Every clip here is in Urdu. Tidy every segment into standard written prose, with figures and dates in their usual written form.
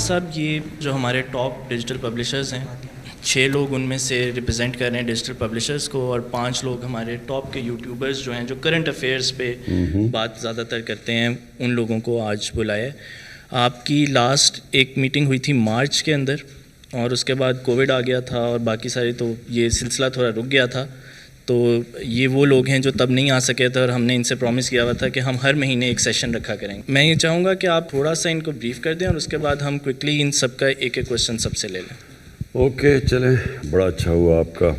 صاحب یہ جو ہمارے ٹاپ ڈیجیٹل پبلشرز ہیں 6 لوگ ان میں سے ریپرزینٹ کر رہے ہیں ڈیجیٹل پبلشرز کو اور 5 لوگ ہمارے ٹاپ کے یوٹیوبرز جو ہیں جو کرنٹ افیئرس پہ بات زیادہ تر کرتے ہیں ان لوگوں کو آج بلایا ہے. آپ کی لاسٹ ایک میٹنگ ہوئی تھی مارچ کے اندر اور اس کے بعد کووڈ آ گیا تھا اور باقی سارے تو یہ سلسلہ تھوڑا رک گیا تھا. تو یہ وہ لوگ ہیں جو تب نہیں آ سکے تھے اور ہم نے ان سے پرومس کیا ہوا تھا کہ ہم ہر مہینے ایک سیشن رکھا کریں گے. میں یہ چاہوں گا کہ آپ تھوڑا سا ان کو بریف کر دیں اور اس کے بعد ہم کوئکلی ان سب کا ایک ایک کویشچن سب سے لے لیں. اوکے چلیں, بڑا اچھا ہوا آپ کا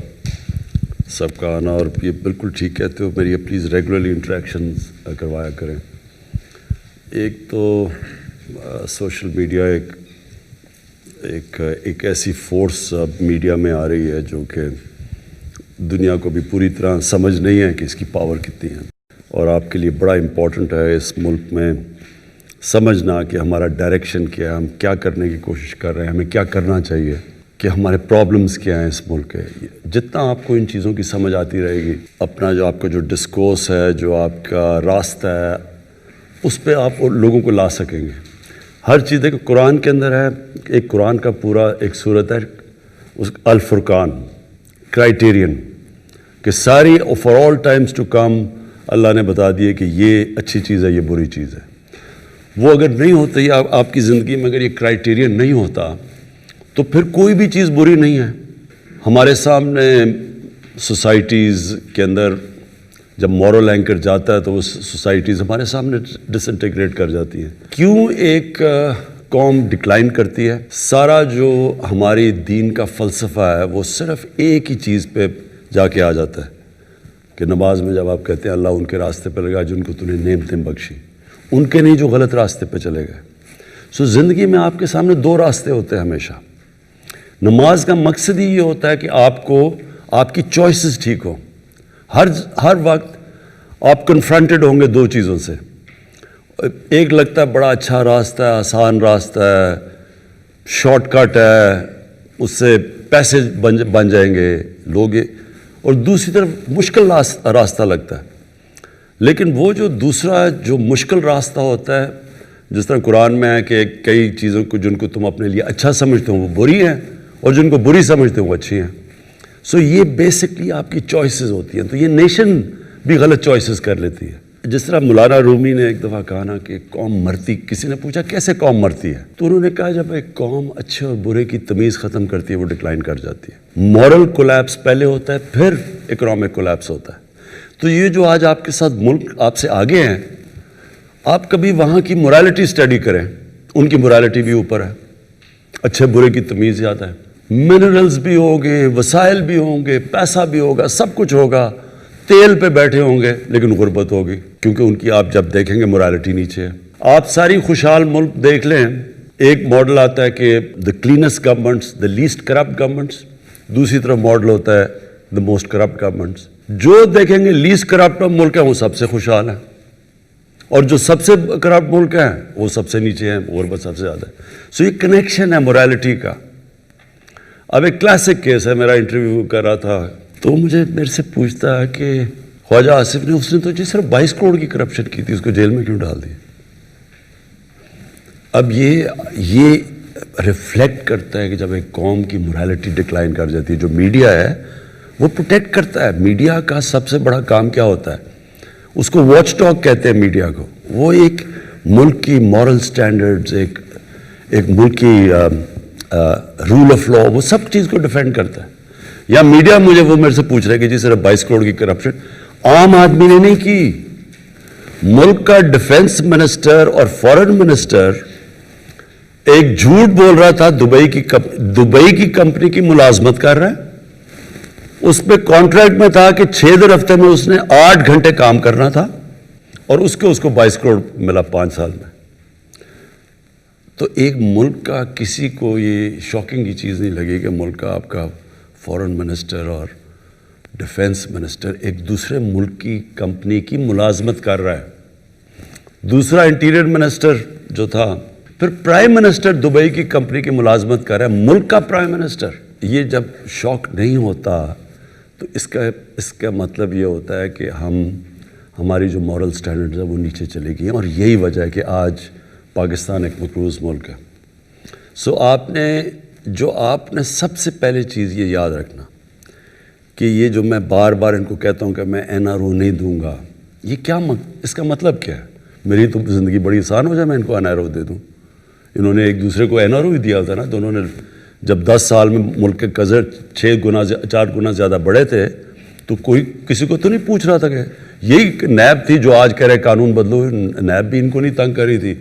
سب کا آنا, اور یہ بالکل ٹھیک کہتے ہو, میری پلیز ریگولرلی انٹریکشنز کروایا کریں. ایک تو سوشل میڈیا ایک ایسی فورس اب میڈیا میں آ رہی ہے جو کہ دنیا کو بھی پوری طرح سمجھ نہیں ہے کہ اس کی پاور کتنی ہے, اور آپ کے لیے بڑا امپورٹنٹ ہے اس ملک میں سمجھنا کہ ہمارا ڈائریکشن کیا ہے, ہم کیا کرنے کی کوشش کر رہے ہیں, ہمیں کیا کرنا چاہیے, کہ ہمارے پرابلمز کیا ہیں اس ملک کے. جتنا آپ کو ان چیزوں کی سمجھ آتی رہے گی, اپنا جو آپ کا جو ڈسکورس ہے, جو آپ کا راستہ ہے, اس پہ آپ لوگوں کو لا سکیں گے. ہر چیز دیکھو قرآن کے اندر ہے, ایک قرآن کا پورا ایک صورت ہے اس الفرقان, کرائٹیرین, کہ ساری for all times to come اللہ نے بتا دیے کہ یہ اچھی چیز ہے, یہ بری چیز ہے. وہ اگر نہیں ہوتا, یا آپ کی زندگی میں اگر یہ کرائٹیرین نہیں ہوتا تو پھر کوئی بھی چیز بری نہیں ہے. ہمارے سامنے سوسائٹیز کے اندر جب مورل اینکر جاتا ہے تو وہ سوسائٹیز ہمارے سامنے ڈس انٹیگریٹ کر جاتی ہیں. کیوں ایک قوم ڈکلائن کرتی ہے؟ سارا جو ہماری دین کا فلسفہ ہے وہ صرف ایک ہی چیز پہ جا کے آ جاتا ہے کہ نماز میں جب آپ کہتے ہیں اللہ ان کے راستے پہ لگا جن کو تو نے نعمتیں بخشی, ان کے نہیں جو غلط راستے پہ چلے گئے. زندگی میں آپ کے سامنے 2 راستے ہوتے ہیں ہمیشہ. نماز کا مقصد ہی یہ ہوتا ہے کہ آپ کو آپ کی چوائسز ٹھیک ہوں. ہر وقت آپ کنفرنٹڈ ہوں گے 2 چیزوں سے. ایک لگتا ہے بڑا اچھا راستہ ہے, آسان راستہ ہے, شارٹ کٹ ہے, اس سے پیسے بن جائیں گے لوگ, اور دوسری طرف مشکل راستہ لگتا ہے. لیکن وہ جو دوسرا جو مشکل راستہ ہوتا ہے, جس طرح قرآن میں ہے کہ کئی چیزوں کو جن کو تم اپنے لیے اچھا سمجھتے ہو وہ بری ہیں, اور جن کو بری سمجھتے ہو وہ اچھی ہیں. یہ بیسکلی آپ کی چوائسز ہوتی ہیں. تو یہ نیشن بھی غلط چوائسز کر لیتی ہے. جس طرح مولانا رومی نے ایک دفعہ کہا نا کہ قوم مرتی, کسی نے پوچھا کیسے قوم مرتی ہے, تو انہوں نے کہا جب ایک قوم اچھے اور برے کی تمیز ختم کرتی ہے وہ ڈکلائن کر جاتی ہے. مورل کولیپس پہلے ہوتا ہے, پھر اکنامک کولیپس ہوتا ہے. تو یہ جو آج آپ کے ساتھ ملک آپ سے آگے ہیں, آپ کبھی وہاں کی مورالٹی اسٹڈی کریں, ان کی مورالٹی بھی اوپر ہے, اچھے برے کی تمیز زیادہ ہے. منرلز بھی ہوں گے, وسائل بھی ہوں گے, پیسہ بھی ہوگا, سب کچھ ہوگا, تیل پہ بیٹھے ہوں گے, لیکن غربت ہوگی, کیونکہ ان کی آپ جب دیکھیں گے مورالٹی نیچے ہے. آپ ساری خوشحال ملک دیکھ لیں, ایک ماڈل آتا ہے کہ the cleanest governments, the least corrupt governments, دوسری طرف ماڈل ہوتا ہے دا موسٹ کرپٹ گورنمنٹس. جو دیکھیں گے لیسٹ کرپٹ ملک ہیں وہ سب سے خوشحال ہیں, اور جو سب سے کرپٹ ملک ہیں وہ سب سے نیچے ہیں, غربت سب سے زیادہ ہے. یہ کنیکشن ہے مورالٹی کا. اب ایک کلاسک کیس ہے, میرا انٹرویو کر رہا تھا تو مجھے میرے سے پوچھتا ہے کہ خواجہ آصف نے, اس نے تو صرف 22 کروڑ کی کرپشن کی تھی, اس کو جیل میں کیوں ڈال دی؟ اب یہ ریفلیکٹ کرتا ہے کہ جب ایک قوم کی مورالٹی ڈکلائن کر جاتی ہے. جو میڈیا ہے وہ پروٹیکٹ کرتا ہے. میڈیا کا سب سے بڑا کام کیا ہوتا ہے, اس کو واچ ڈاگ کہتے ہیں میڈیا کو. وہ ایک ملک کی مورل سٹینڈرڈز, ایک ملک کی رول آف لا, وہ سب چیز کو ڈیفینڈ کرتا ہے. یا میڈیا وہ میرے سے پوچھ رہا ہے کہ جی صرف 22 کروڑ کی کرپشن عام آدمی نے نہیں کی. ملک کا ڈیفنس منسٹر اور فارن منسٹر ایک جھوٹ بول رہا تھا, دبئی کی کمپنی کی ملازمت کر رہا ہے, اس پہ کانٹریکٹ میں تھا کہ 6 دن ہفتے میں اس نے 8 گھنٹے کام کرنا تھا, اور اس کو 22 کروڑ ملا 5 سال میں. تو ایک ملک کا کسی کو یہ شاکنگ کی چیز نہیں لگی کہ ملک کا آپ کا فارن منسٹر اور ڈیفنس منسٹر ایک دوسرے ملک کی کمپنی کی ملازمت کر رہا ہے. دوسرا انٹیریئر منسٹر جو تھا, پھر پرائم منسٹر دبئی کی کمپنی کی ملازمت کر رہا ہے, ملک کا پرائم منسٹر. یہ جب شوق نہیں ہوتا تو اس کا مطلب یہ ہوتا ہے کہ ہماری جو مورل سٹینڈرڈز ہیں وہ نیچے چلے گئی ہیں, اور یہی وجہ ہے کہ آج پاکستان ایک مقروض ملک ہے. آپ نے سب سے پہلے چیز یہ یاد رکھنا کہ یہ جو میں بار بار ان کو کہتا ہوں کہ میں NRO نہیں دوں گا، یہ کیا اس کا مطلب کیا ہے؟ میری تو زندگی بڑی آسان ہو جائے میں ان کو NRO دے دوں. انہوں نے ایک دوسرے کو NRO ہی دیا ہوتا نا. دونوں نے جب 10 سال میں ملک کے قرضے 4 گنا زیادہ بڑے تھے تو کوئی کسی کو تو نہیں پوچھ رہا تھا کہ یہی نیب تھی جو آج کہہ رہے قانون بدلو. نیب بھی ان کو نہیں تنگ کر رہی تھی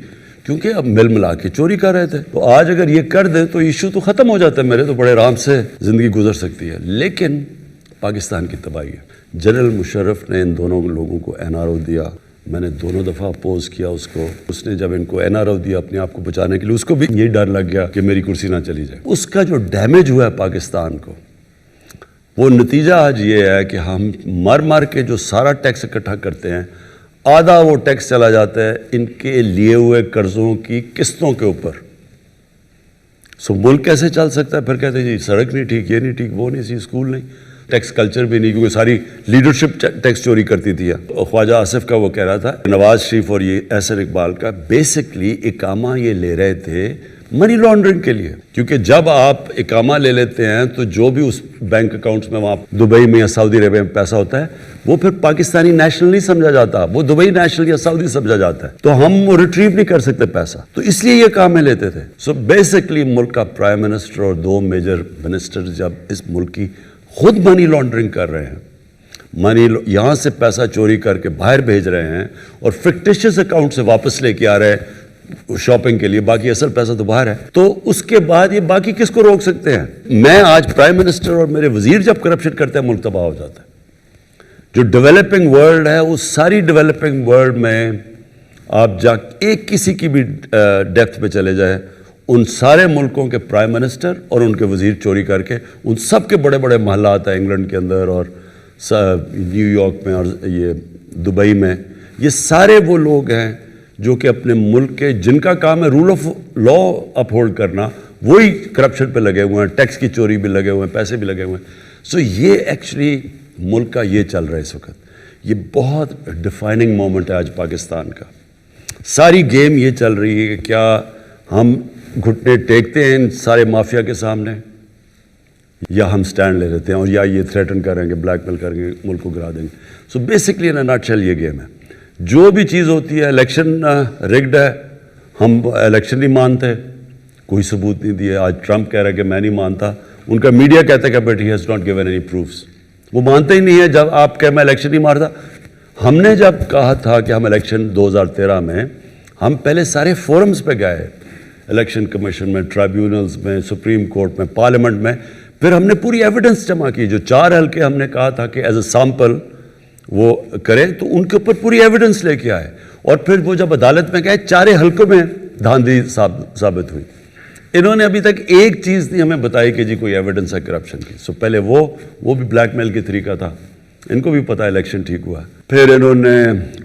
کیونکہ اب مل ملا کے چوری کر رہے تھے. تو آج اگر یہ کر دیں تو ایشو تو ختم ہو جاتا ہے، میرے تو بڑے آرام سے زندگی گزر سکتی ہے. لیکن پاکستان کی تباہی ہے. جنرل مشرف نے ان دونوں لوگوں کو NRO دیا. میں نے دونوں دفعہ اپوز کیا اس کو. اس نے جب ان کو NRO دیا اپنے آپ کو بچانے کے لیے، اس کو بھی یہی ڈر لگ گیا کہ میری کرسی نہ چلی جائے. اس کا جو ڈیمیج ہوا ہے پاکستان کو، وہ نتیجہ آج یہ ہے کہ ہم مر کے جو سارا ٹیکس اکٹھا کرتے ہیں، آدھا وہ ٹیکس چلا جاتا ہے ان کے لیے ہوئے قرضوں کی قسطوں کے اوپر. ملک کیسے چل سکتا ہے؟ پھر کہتے ہیں جی سڑک نہیں ٹھیک، یہ نہیں ٹھیک، وہ نہیں سی، اسکول نہیں، ٹیکس کلچر بھی نہیں، کیونکہ ساری لیڈرشپ ٹیکس چوری کرتی تھی. خواجہ آصف کا وہ کہہ رہا تھا، نواز شریف اور یہ احسن اقبال کا بیسکلی اقامہ یہ لے رہے تھے منی لانڈرنگ کے لیے. کیونکہ جب آپ اقامہ لے لیتے ہیں تو جو بھی اس بینک اکاؤنٹس میں وہاں دبئی میں یا سعودی عربیہ میں پیسہ ہوتا ہے وہ پھر پاکستانی نیشنل نہیں سمجھا جاتا، وہ دبئی نیشنل یا سعودی سمجھا جاتا ہے. تو ہم وہ ریٹریو نہیں کر سکتے پیسہ، تو اس لیے یہ کام میں لیتے تھے. بیسکلی ملک کا پرائم منسٹر اور 2 میجر منسٹر جب اس ملک کی خود منی لانڈرنگ کر رہے ہیں، یہاں سے پیسہ چوری کر کے باہر بھیج رہے ہیں اور فکٹیشیس اکاؤنٹ سے واپس لے کے آ رہے ہیں شاپنگ کے لیے، باقی اصل پیسہ تو باہر ہے. تو اس کے بعد یہ باقی کس کو روک سکتے ہیں؟ میں آج پرائم منسٹر اور میرے وزیر جب کرپشن کرتے ہیں ملک تباہ ہو جاتا ہے. جو ڈیولپنگ ورلڈ ہے اس ساری ڈیولپنگ ورلڈ میں آپ ایک کسی کی بھی ڈیپتھ پہ چلے جائیں، ان سارے ملکوں کے پرائم منسٹر اور ان کے وزیر چوری کر کے ان سب کے بڑے بڑے محلات ہیں انگلینڈ کے اندر اور نیو یارک میں اور یہ دبئی میں، یہ سارے وہ لوگ ہیں جو کہ اپنے ملک کے جن کا کام ہے rule of law uphold کرنا، وہی کرپشن پہ لگے ہوئے ہیں، ٹیکس کی چوری بھی لگے ہوئے ہیں، پیسے بھی لگے ہوئے ہیں. یہ ایکچولی ملک کا یہ چل رہا ہے اس وقت. یہ بہت ڈیفائننگ مومنٹ ہے آج پاکستان کا. ساری گیم یہ چل رہی ہے کہ کیا ہم گھٹنے ٹیکتے ہیں ان سارے مافیا کے سامنے یا ہم سٹینڈ لے لیتے ہیں اور یا یہ تھریٹن کریں گے، بلیک میل کریں گے، ملک کو گرا دیں گے. بیسکلی ان نٹ شیل یہ گیم ہے. جو بھی چیز ہوتی ہے، الیکشن رگڈ ہے، ہم الیکشن نہیں مانتے، کوئی ثبوت نہیں دیا. آج ٹرمپ کہہ رہا ہے کہ میں نہیں مانتا، ان کا میڈیا کہتا ہے کہ but he has not given any proofs. وہ مانتے ہی نہیں ہے. جب آپ کہہ میں الیکشن نہیں مارتا، ہم نے جب کہا تھا کہ ہم الیکشن 2013 میں ہم پہلے سارے فورمز پہ گئے، الیکشن کمیشن میں، ٹرائیبیونلز میں، سپریم کورٹ میں، پارلیمنٹ میں، پھر ہم نے پوری ایویڈنس جمع کی. جو 4 حلقے ہم نے کہا تھا کہ ایز اے سیمپل وہ کریں تو ان کے اوپر پوری ایویڈنس لے کے آئے. اور پھر وہ جب عدالت میں گئے 4 حلقوں میں دھاندلی ثابت ہوئی. انہوں نے ابھی تک ایک چیز نہیں ہمیں بتائی کہ جی کوئی ایویڈنس ہے کرپشن کی. پہلے وہ بھی بلیک میل کی طریقہ تھا، ان کو بھی پتہ الیکشن ٹھیک ہوا. پھر انہوں نے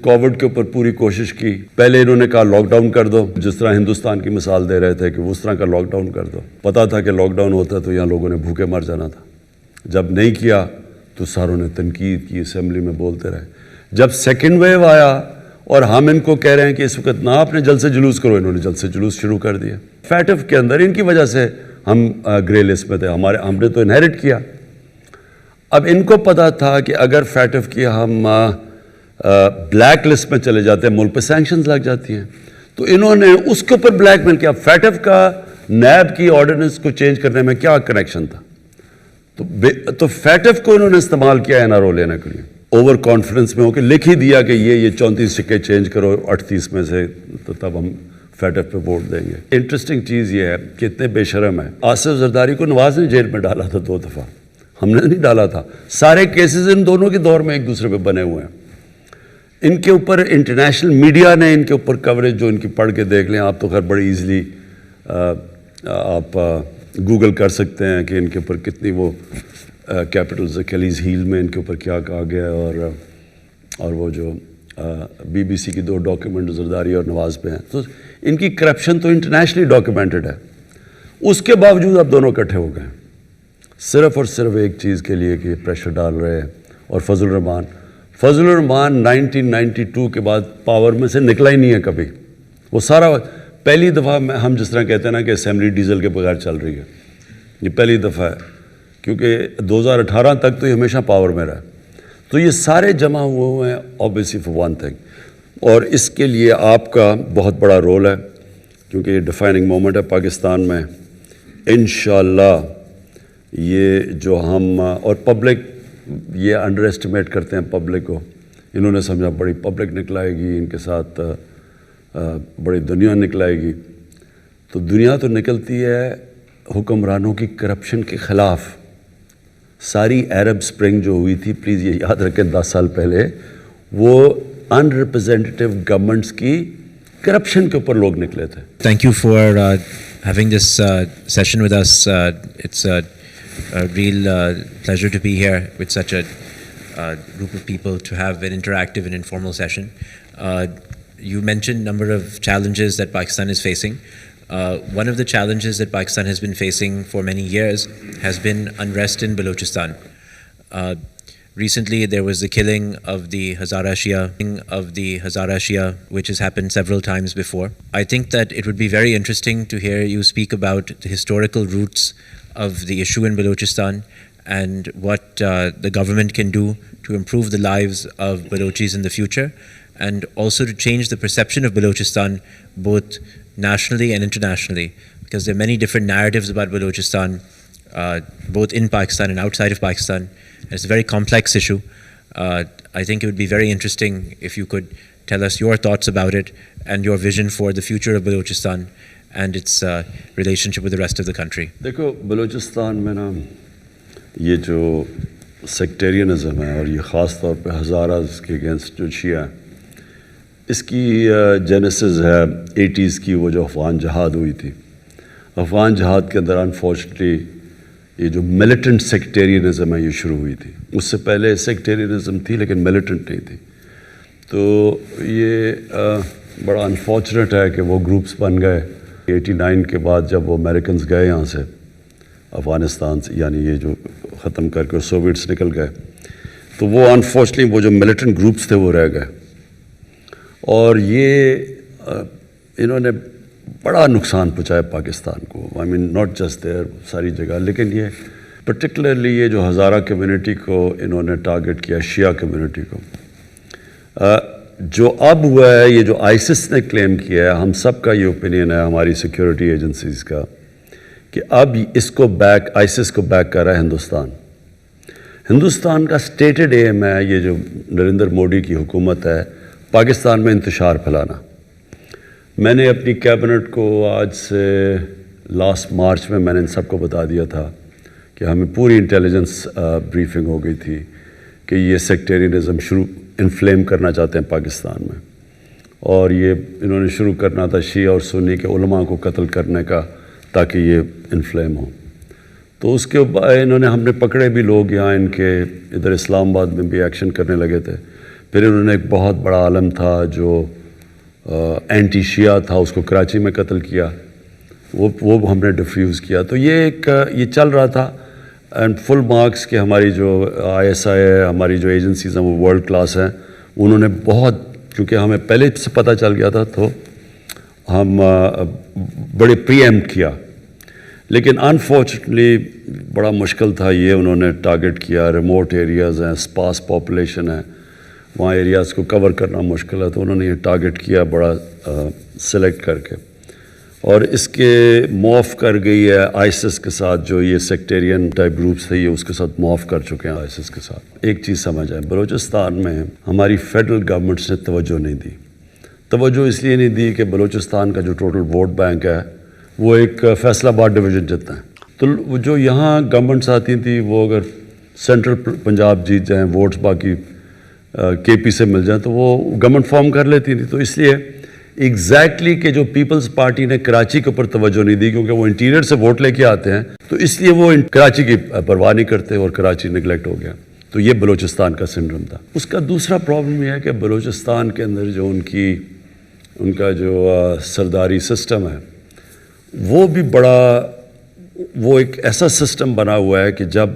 کووڈ کے اوپر پوری کوشش کی. پہلے انہوں نے کہا لاک ڈاؤن کر دو، جس طرح ہندوستان کی مثال دے رہے تھے کہ اس طرح کا لاک ڈاؤن کر دو. پتہ تھا کہ لاک ڈاؤن ہوتا تو یہاں لوگوں نے بھوکے مر جانا تھا. جب نہیں کیا تو ساروں نے تنقید کی، اسمبلی میں بولتے رہے. جب سیکنڈ ویو آیا اور ہم ان کو کہہ رہے ہیں کہ اس وقت نہ اپنے جلد سے جلوس کرو، انہوں نے جلد سے جلوس شروع کر دیا. فیٹف کے اندر ان کی وجہ سے ہم گرے لسٹ میں تھے. ہم نے تو انہیرٹ کیا. اب ان کو پتا تھا کہ اگر فیٹف کی ہم بلیک لسٹ میں چلے جاتے ہیں ملک پہ سینکشنز لگ جاتی ہیں، تو انہوں نے اس کے اوپر بلیک میل کیا. فیٹف کا نیب کی آرڈیننس کو چینج کرنے میں کیا کنیکشن تھا؟ تو فیٹف کو انہوں نے استعمال کیا NRO لینے کے لیے. اوور کانفیڈنس میں ہو کے لکھ ہی دیا کہ یہ 34 سکے چینج کرو 38 میں سے، تو تب ہم فیٹف پہ ووٹ دیں گے. انٹرسٹنگ چیز یہ ہے کہ اتنے بے شرم ہیں. آصف زرداری کو نواز نے جیل میں ڈالا تھا 2 دفعہ، ہم نے نہیں ڈالا تھا. سارے کیسز ان دونوں کے دور میں ایک دوسرے پہ بنے ہوئے ہیں. ان کے اوپر انٹرنیشنل میڈیا نے ان کے اوپر کوریج جو ان کی پڑھ کے دیکھ لیں آپ، تو خیر بڑی ایزلی آپ گوگل کر سکتے ہیں کہ ان کے اوپر کتنی وہ کیپٹلز اکیلیز ہیل میں ان کے اوپر کیا کہا گیا. اور وہ جو BBC کی 2 ڈاکیومنٹ زرداری اور نواز پہ ہیں، تو ان کی کرپشن تو انٹرنیشنلی ڈاکیومنٹڈ ہے. اس کے باوجود اب دونوں اکٹھے ہو گئے صرف اور صرف ایک چیز کے لیے کہ پریشر ڈال رہے ہیں. اور فضل الرحمان 1992 کے بعد پاور میں سے نکلا ہی نہیں ہے کبھی. وہ سارا پہلی دفعہ ہم جس طرح کہتے ہیں نا کہ اسمبلی ڈیزل کے بغیر چل رہی ہے, یہ پہلی دفعہ ہے, کیونکہ 2018 تک تو یہ ہمیشہ پاور میں رہا. تو یہ سارے جمع ہوئے ہیں obviously for one thing, اور اس کے لیے آپ کا بہت بڑا رول ہے, کیونکہ یہ ڈیفائننگ مومنٹ ہے پاکستان میں. انشاءاللہ یہ جو ہم اور پبلک یہ انڈر اسٹیمیٹ کرتے ہیں پبلک کو, انہوں نے سمجھا بڑی پبلک نکلائے گی, ان کے ساتھ بڑی دنیا نکلائے گی. تو دنیا تو نکلتی ہے حکمرانوں کی کرپشن کے خلاف. ساری عرب سپرنگ جو ہوئی تھی, پلیز یہ یاد رکھیں 10 سال پہلے, وہ ان ریپرزینٹیو گورنمنٹس کی کرپشن کے اوپر لوگ نکلے تھے. Thank you for having this session with us. It's a real pleasure to be here with such a group of people to have an interactive and informal session. You mentioned a number of challenges that Pakistan is facing. One of the challenges that Pakistan has been facing for many years has been unrest in Balochistan. Recently, there was the killing of the Hazara Shia, which has happened several times before. I think that it would be very interesting to hear you speak about the historical roots of the issue in Balochistan and what the government can do to improve the lives of Balochis in the future, and also to change the perception of Balochistan both nationally and internationally, because there are many different narratives about Balochistan, both in Pakistan and outside of Pakistan. It's a very complex issue. I think it would be very interesting if you could tell us your thoughts about it and your vision for the future of Balochistan and its relationship with the rest of the country. دیکھو بلوچستان میں نا یہ جو سیکٹیرینزم ہے, اور یہ خاص طور پہ ہزاراز کے اگینسٹ جو شیعہ ہیں, اس کی جینیسز ہے 80s کی, وہ جو افغان جہاد ہوئی تھی. افغان جہاد کے اندر انفارچونیٹلی یہ جو ملیٹنٹ سیکٹیرینزم ہے یہ شروع ہوئی تھی. اس سے پہلے سیکٹیرینزم تھی لیکن ملیٹنٹ نہیں تھی. تو یہ بڑا انفارچونیٹ ہے کہ وہ گروپس بن گئے 89 کے بعد, جب وہ امریکنز گئے یہاں سے افغانستان سے, یعنی یہ جو ختم کر کے سوویٹس نکل گئے, تو وہ انفارچونیٹلی وہ جو ملیٹنٹ گروپس تھے وہ رہ گئے. اور یہ انہوں نے بڑا نقصان پہنچایا پاکستان کو. آئی مین ناٹ جسٹ دیر, ساری جگہ, لیکن یہ پرٹیکولرلی یہ جو ہزارہ کمیونٹی کو انہوں نے ٹارگٹ کیا, شیعہ کمیونٹی کو. جو اب ہوا ہے, یہ جو آئیسس نے کلیم کیا ہے, ہم سب کا یہ اوپینین ہے, ہماری سیکیورٹی ایجنسیز کا, کہ اب اس کو آئیسس کو بیک کر رہا ہے ہندوستان. ہندوستان کا سٹیٹڈ ایم ہے, یہ جو نریندر مودی کی حکومت ہے, پاکستان میں انتشار پھیلانا. میں نے اپنی کیبنٹ کو آج سے لاسٹ مارچ میں نے ان سب کو بتا دیا تھا کہ ہمیں پوری انٹیلیجنس بریفنگ ہو گئی تھی کہ یہ سیکٹیرینزم انفلیم کرنا چاہتے ہیں پاکستان میں, اور یہ انہوں نے شروع کرنا تھا شیعہ اور سنی کے علماء کو قتل کرنے کا تاکہ یہ انفلیم ہو. تو اس کے انہوں نے, ہم نے پکڑے بھی لوگ یہاں ان کے, ادھر اسلام آباد میں بھی ایکشن کرنے لگے تھے. پھر انہوں نے ایک بہت بڑا عالم تھا جو اینٹی شیعہ تھا, اس کو کراچی میں قتل کیا, وہ ہم نے ڈیفیوز کیا. تو یہ چل رہا تھا, اینڈ فل مارکس کہ ہماری جو ISI ہے, ہماری جو ایجنسیز ہیں وہ ورلڈ کلاس ہیں. انہوں نے بہت, کیونکہ ہمیں پہلے سے پتہ چل گیا تھا, تو ہم بڑے پری ایمپٹ کیا. لیکن انفارچونیٹلی بڑا مشکل تھا, یہ انہوں نے ٹارگٹ کیا, ریموٹ ایریاز ہیں, اسپاس پاپولیشن ہے, وہاں ایریاز کو کور کرنا مشکل ہے. تو انہوں نے یہ ٹارگٹ کیا بڑا سلیکٹ کر کے, اور اس کے معاف کر گئی ہے آئیسس کے ساتھ. جو یہ سیکٹیرین ٹائپ گروپس تھے, یہ اس کے ساتھ معاف کر چکے ہیں آئیسس کے ساتھ. ایک چیز سمجھ آئے, بلوچستان میں ہماری فیڈرل گورنمنٹس نے توجہ نہیں دی. توجہ اس لیے نہیں دی کہ بلوچستان کا جو ٹوٹل ووٹ بینک ہے وہ ایک فیصل آباد ڈویژن جتنا ہے. تو جو یہاں گورنمنٹس آتی تھیں, وہ اگر سینٹرل پنجاب جیت جائیں, ووٹس باقی KP سے مل جائیں, تو وہ گورنمنٹ فارم کر لیتی تھی. تو اس لیے ایگزیکٹلی کہ جو پیپلز پارٹی نے کراچی کے اوپر توجہ نہیں دی, کیونکہ وہ انٹیریئر سے ووٹ لے کے آتے ہیں, تو اس لیے وہ کراچی کی پرواہ نہیں کرتے, اور کراچی نگلیکٹ ہو گیا. تو یہ بلوچستان کا سنڈروم تھا. اس کا دوسرا پرابلم یہ ہے کہ بلوچستان کے اندر جو ان کا جو سرداری سسٹم ہے, وہ بھی وہ ایک ایسا سسٹم بنا ہوا ہے کہ جب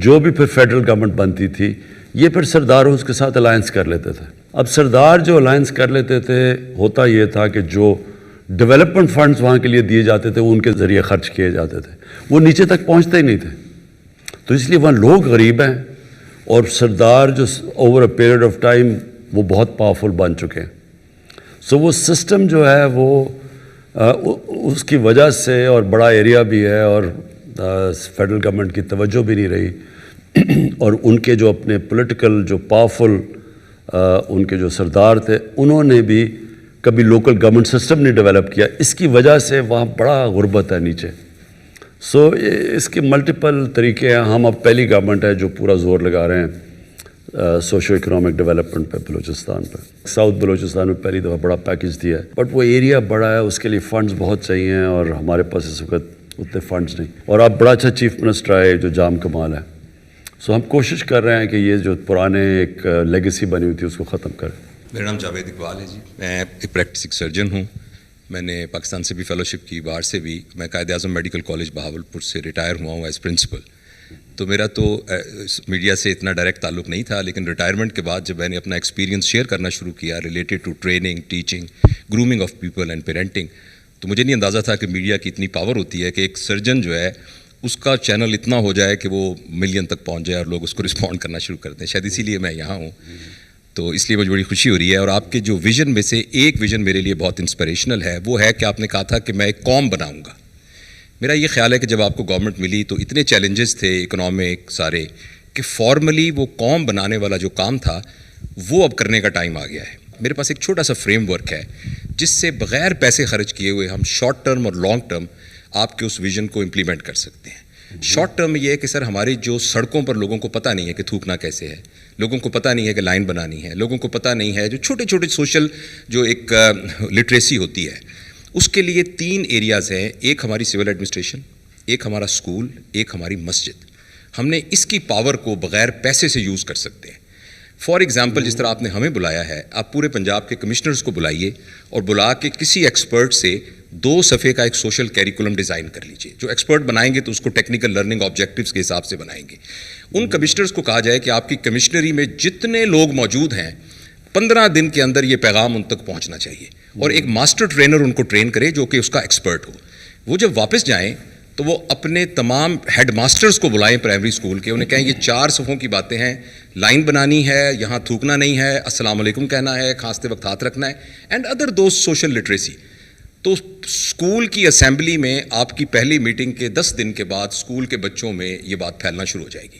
جو بھی پھر فیڈرل گورنمنٹ بنتی تھی, یہ پھر سردار اس کے ساتھ الائنس کر لیتے تھے. اب سردار جو الائنس کر لیتے تھے, ہوتا یہ تھا کہ جو ڈیولپمنٹ فنڈز وہاں کے لیے دیے جاتے تھے، ان کے ذریعے خرچ کیے جاتے تھے، وہ نیچے تک پہنچتے ہی نہیں تھے. تو اس لیے وہاں لوگ غریب ہیں، اور سردار جو over a period of time وہ بہت پاورفل بن چکے ہیں. سو وہ سسٹم جو ہے وہ اس کی وجہ سے، اور بڑا ایریا بھی ہے، اور فیڈرل گورنمنٹ کی توجہ بھی نہیں رہی، اور ان کے جو اپنے پولیٹیکل جو پاورفل ان کے جو سردار تھے، انہوں نے بھی کبھی لوکل گورنمنٹ سسٹم نہیں ڈیولپ کیا. اس کی وجہ سے وہاں بڑا غربت ہے نیچے. سو اس کے ملٹیپل طریقے ہیں. ہم اب پہلی گورنمنٹ ہے جو پورا زور لگا رہے ہیں سوشو اکنامک ڈیولپمنٹ پہ بلوچستان پہ. ساؤتھ بلوچستان میں پہلی دفعہ بڑا پیکج دیا ہے، بٹ وہ ایریا بڑا ہے، اس کے لیے فنڈز بہت چاہیے ہیں، اور ہمارے پاس اس وقت اتنے فنڈز نہیں. اور اب بڑا اچھا چیف منسٹر آئے جو جام کمال ہے. سو ہم کوشش کر رہے ہیں کہ یہ جو پرانے ایک لیگیسی بنی ہوئی تھی اس کو ختم کریں. میرا نام جاوید اقبال ہے جی. میں ایک پریکٹسنگ سرجن ہوں. میں نے پاکستان سے بھی فیلوشپ کی، باہر سے بھی. میں قائد اعظم میڈیکل کالج بہاولپور سے ریٹائر ہوا ہوں ایز پرنسپل. تو میرا تو میڈیا سے اتنا ڈائریکٹ تعلق نہیں تھا، لیکن ریٹائرمنٹ کے بعد جب میں نے اپنا ایکسپیرینس شیئر کرنا شروع کیا related to training, teaching, grooming of people and parenting, تو مجھے نہیں اندازہ تھا کہ میڈیا کی اتنی پاور ہوتی ہے کہ ایک سرجن جو ہے اس کا چینل اتنا ہو جائے کہ وہ ملین تک پہنچ جائے اور لوگ اس کو رسپونڈ کرنا شروع کر دیں. شاید اسی لیے میں یہاں ہوں. تو اس لیے مجھے بڑی خوشی ہو رہی ہے. اور آپ کے جو ویژن میں سے ایک ویژن میرے لیے بہت انسپریشنل ہے، وہ ہے کہ آپ نے کہا تھا کہ میں ایک قوم بناؤں گا. میرا یہ خیال ہے کہ جب آپ کو گورنمنٹ ملی تو اتنے چیلنجز تھے اکنامک سارے، کہ فارملی وہ قوم بنانے والا جو کام تھا وہ اب کرنے کا ٹائم آ گیا ہے. میرے پاس ایک چھوٹا سا فریم ورک ہے جس سے بغیر پیسے خرچ کیے ہوئے ہم شارٹ ٹرم اور لانگ ٹرم آپ کے اس ویژن کو امپلیمنٹ کر سکتے ہیں. شارٹ ٹرم یہ ہے کہ سر ہماری جو سڑکوں پر لوگوں کو پتہ نہیں ہے کہ تھوکنا کیسے ہے، لوگوں کو پتہ نہیں ہے کہ لائن بنانی ہے، لوگوں کو پتہ نہیں ہے جو چھوٹے چھوٹے سوشل جو ایک لٹریسی ہوتی ہے، اس کے لیے 3 ایریاز ہیں. ایک ہماری سول ایڈمنسٹریشن، ایک ہمارا اسکول، ایک ہماری مسجد. ہم نے اس کی پاور کو بغیر پیسے سے یوز کر سکتے ہیں. فار ایگزامپل جس طرح آپ نے ہمیں بلایا ہے، آپ پورے پنجاب کے کمشنرز کو بلائیے اور بلا کے کسی ایکسپرٹ سے 2 صفحے کا ایک سوشل کیریکولم ڈیزائن کر لیجیے. جو ایکسپرٹ بنائیں گے تو اس کو ٹیکنیکل لرننگ آبجیکٹیوز کے حساب سے بنائیں گے. ان کمشنرز کو کہا جائے کہ آپ کی کمشنری میں جتنے لوگ موجود ہیں 15 دن کے اندر یہ پیغام ان تک پہنچنا چاہیے، اور ایک ماسٹر ٹرینر ان کو ٹرین کرے جو کہ اس کا ایکسپرٹ ہو. وہ جب واپس جائیں تو وہ اپنے تمام ہیڈ ماسٹرز کو بلائیں پرائمری اسکول کے، انہیں کہیں یہ 4 صفحوں کی باتیں ہیں، لائن بنانی ہے، یہاں تھوکنا نہیں ہے، السلام علیکم کہنا ہے، کھانستے وقت ہاتھ رکھنا ہے، and other those social literacy. تو اسکول کی اسمبلی میں آپ کی پہلی میٹنگ کے 10 دن کے بعد اسکول کے بچوں میں یہ بات پھیلنا شروع ہو جائے گی.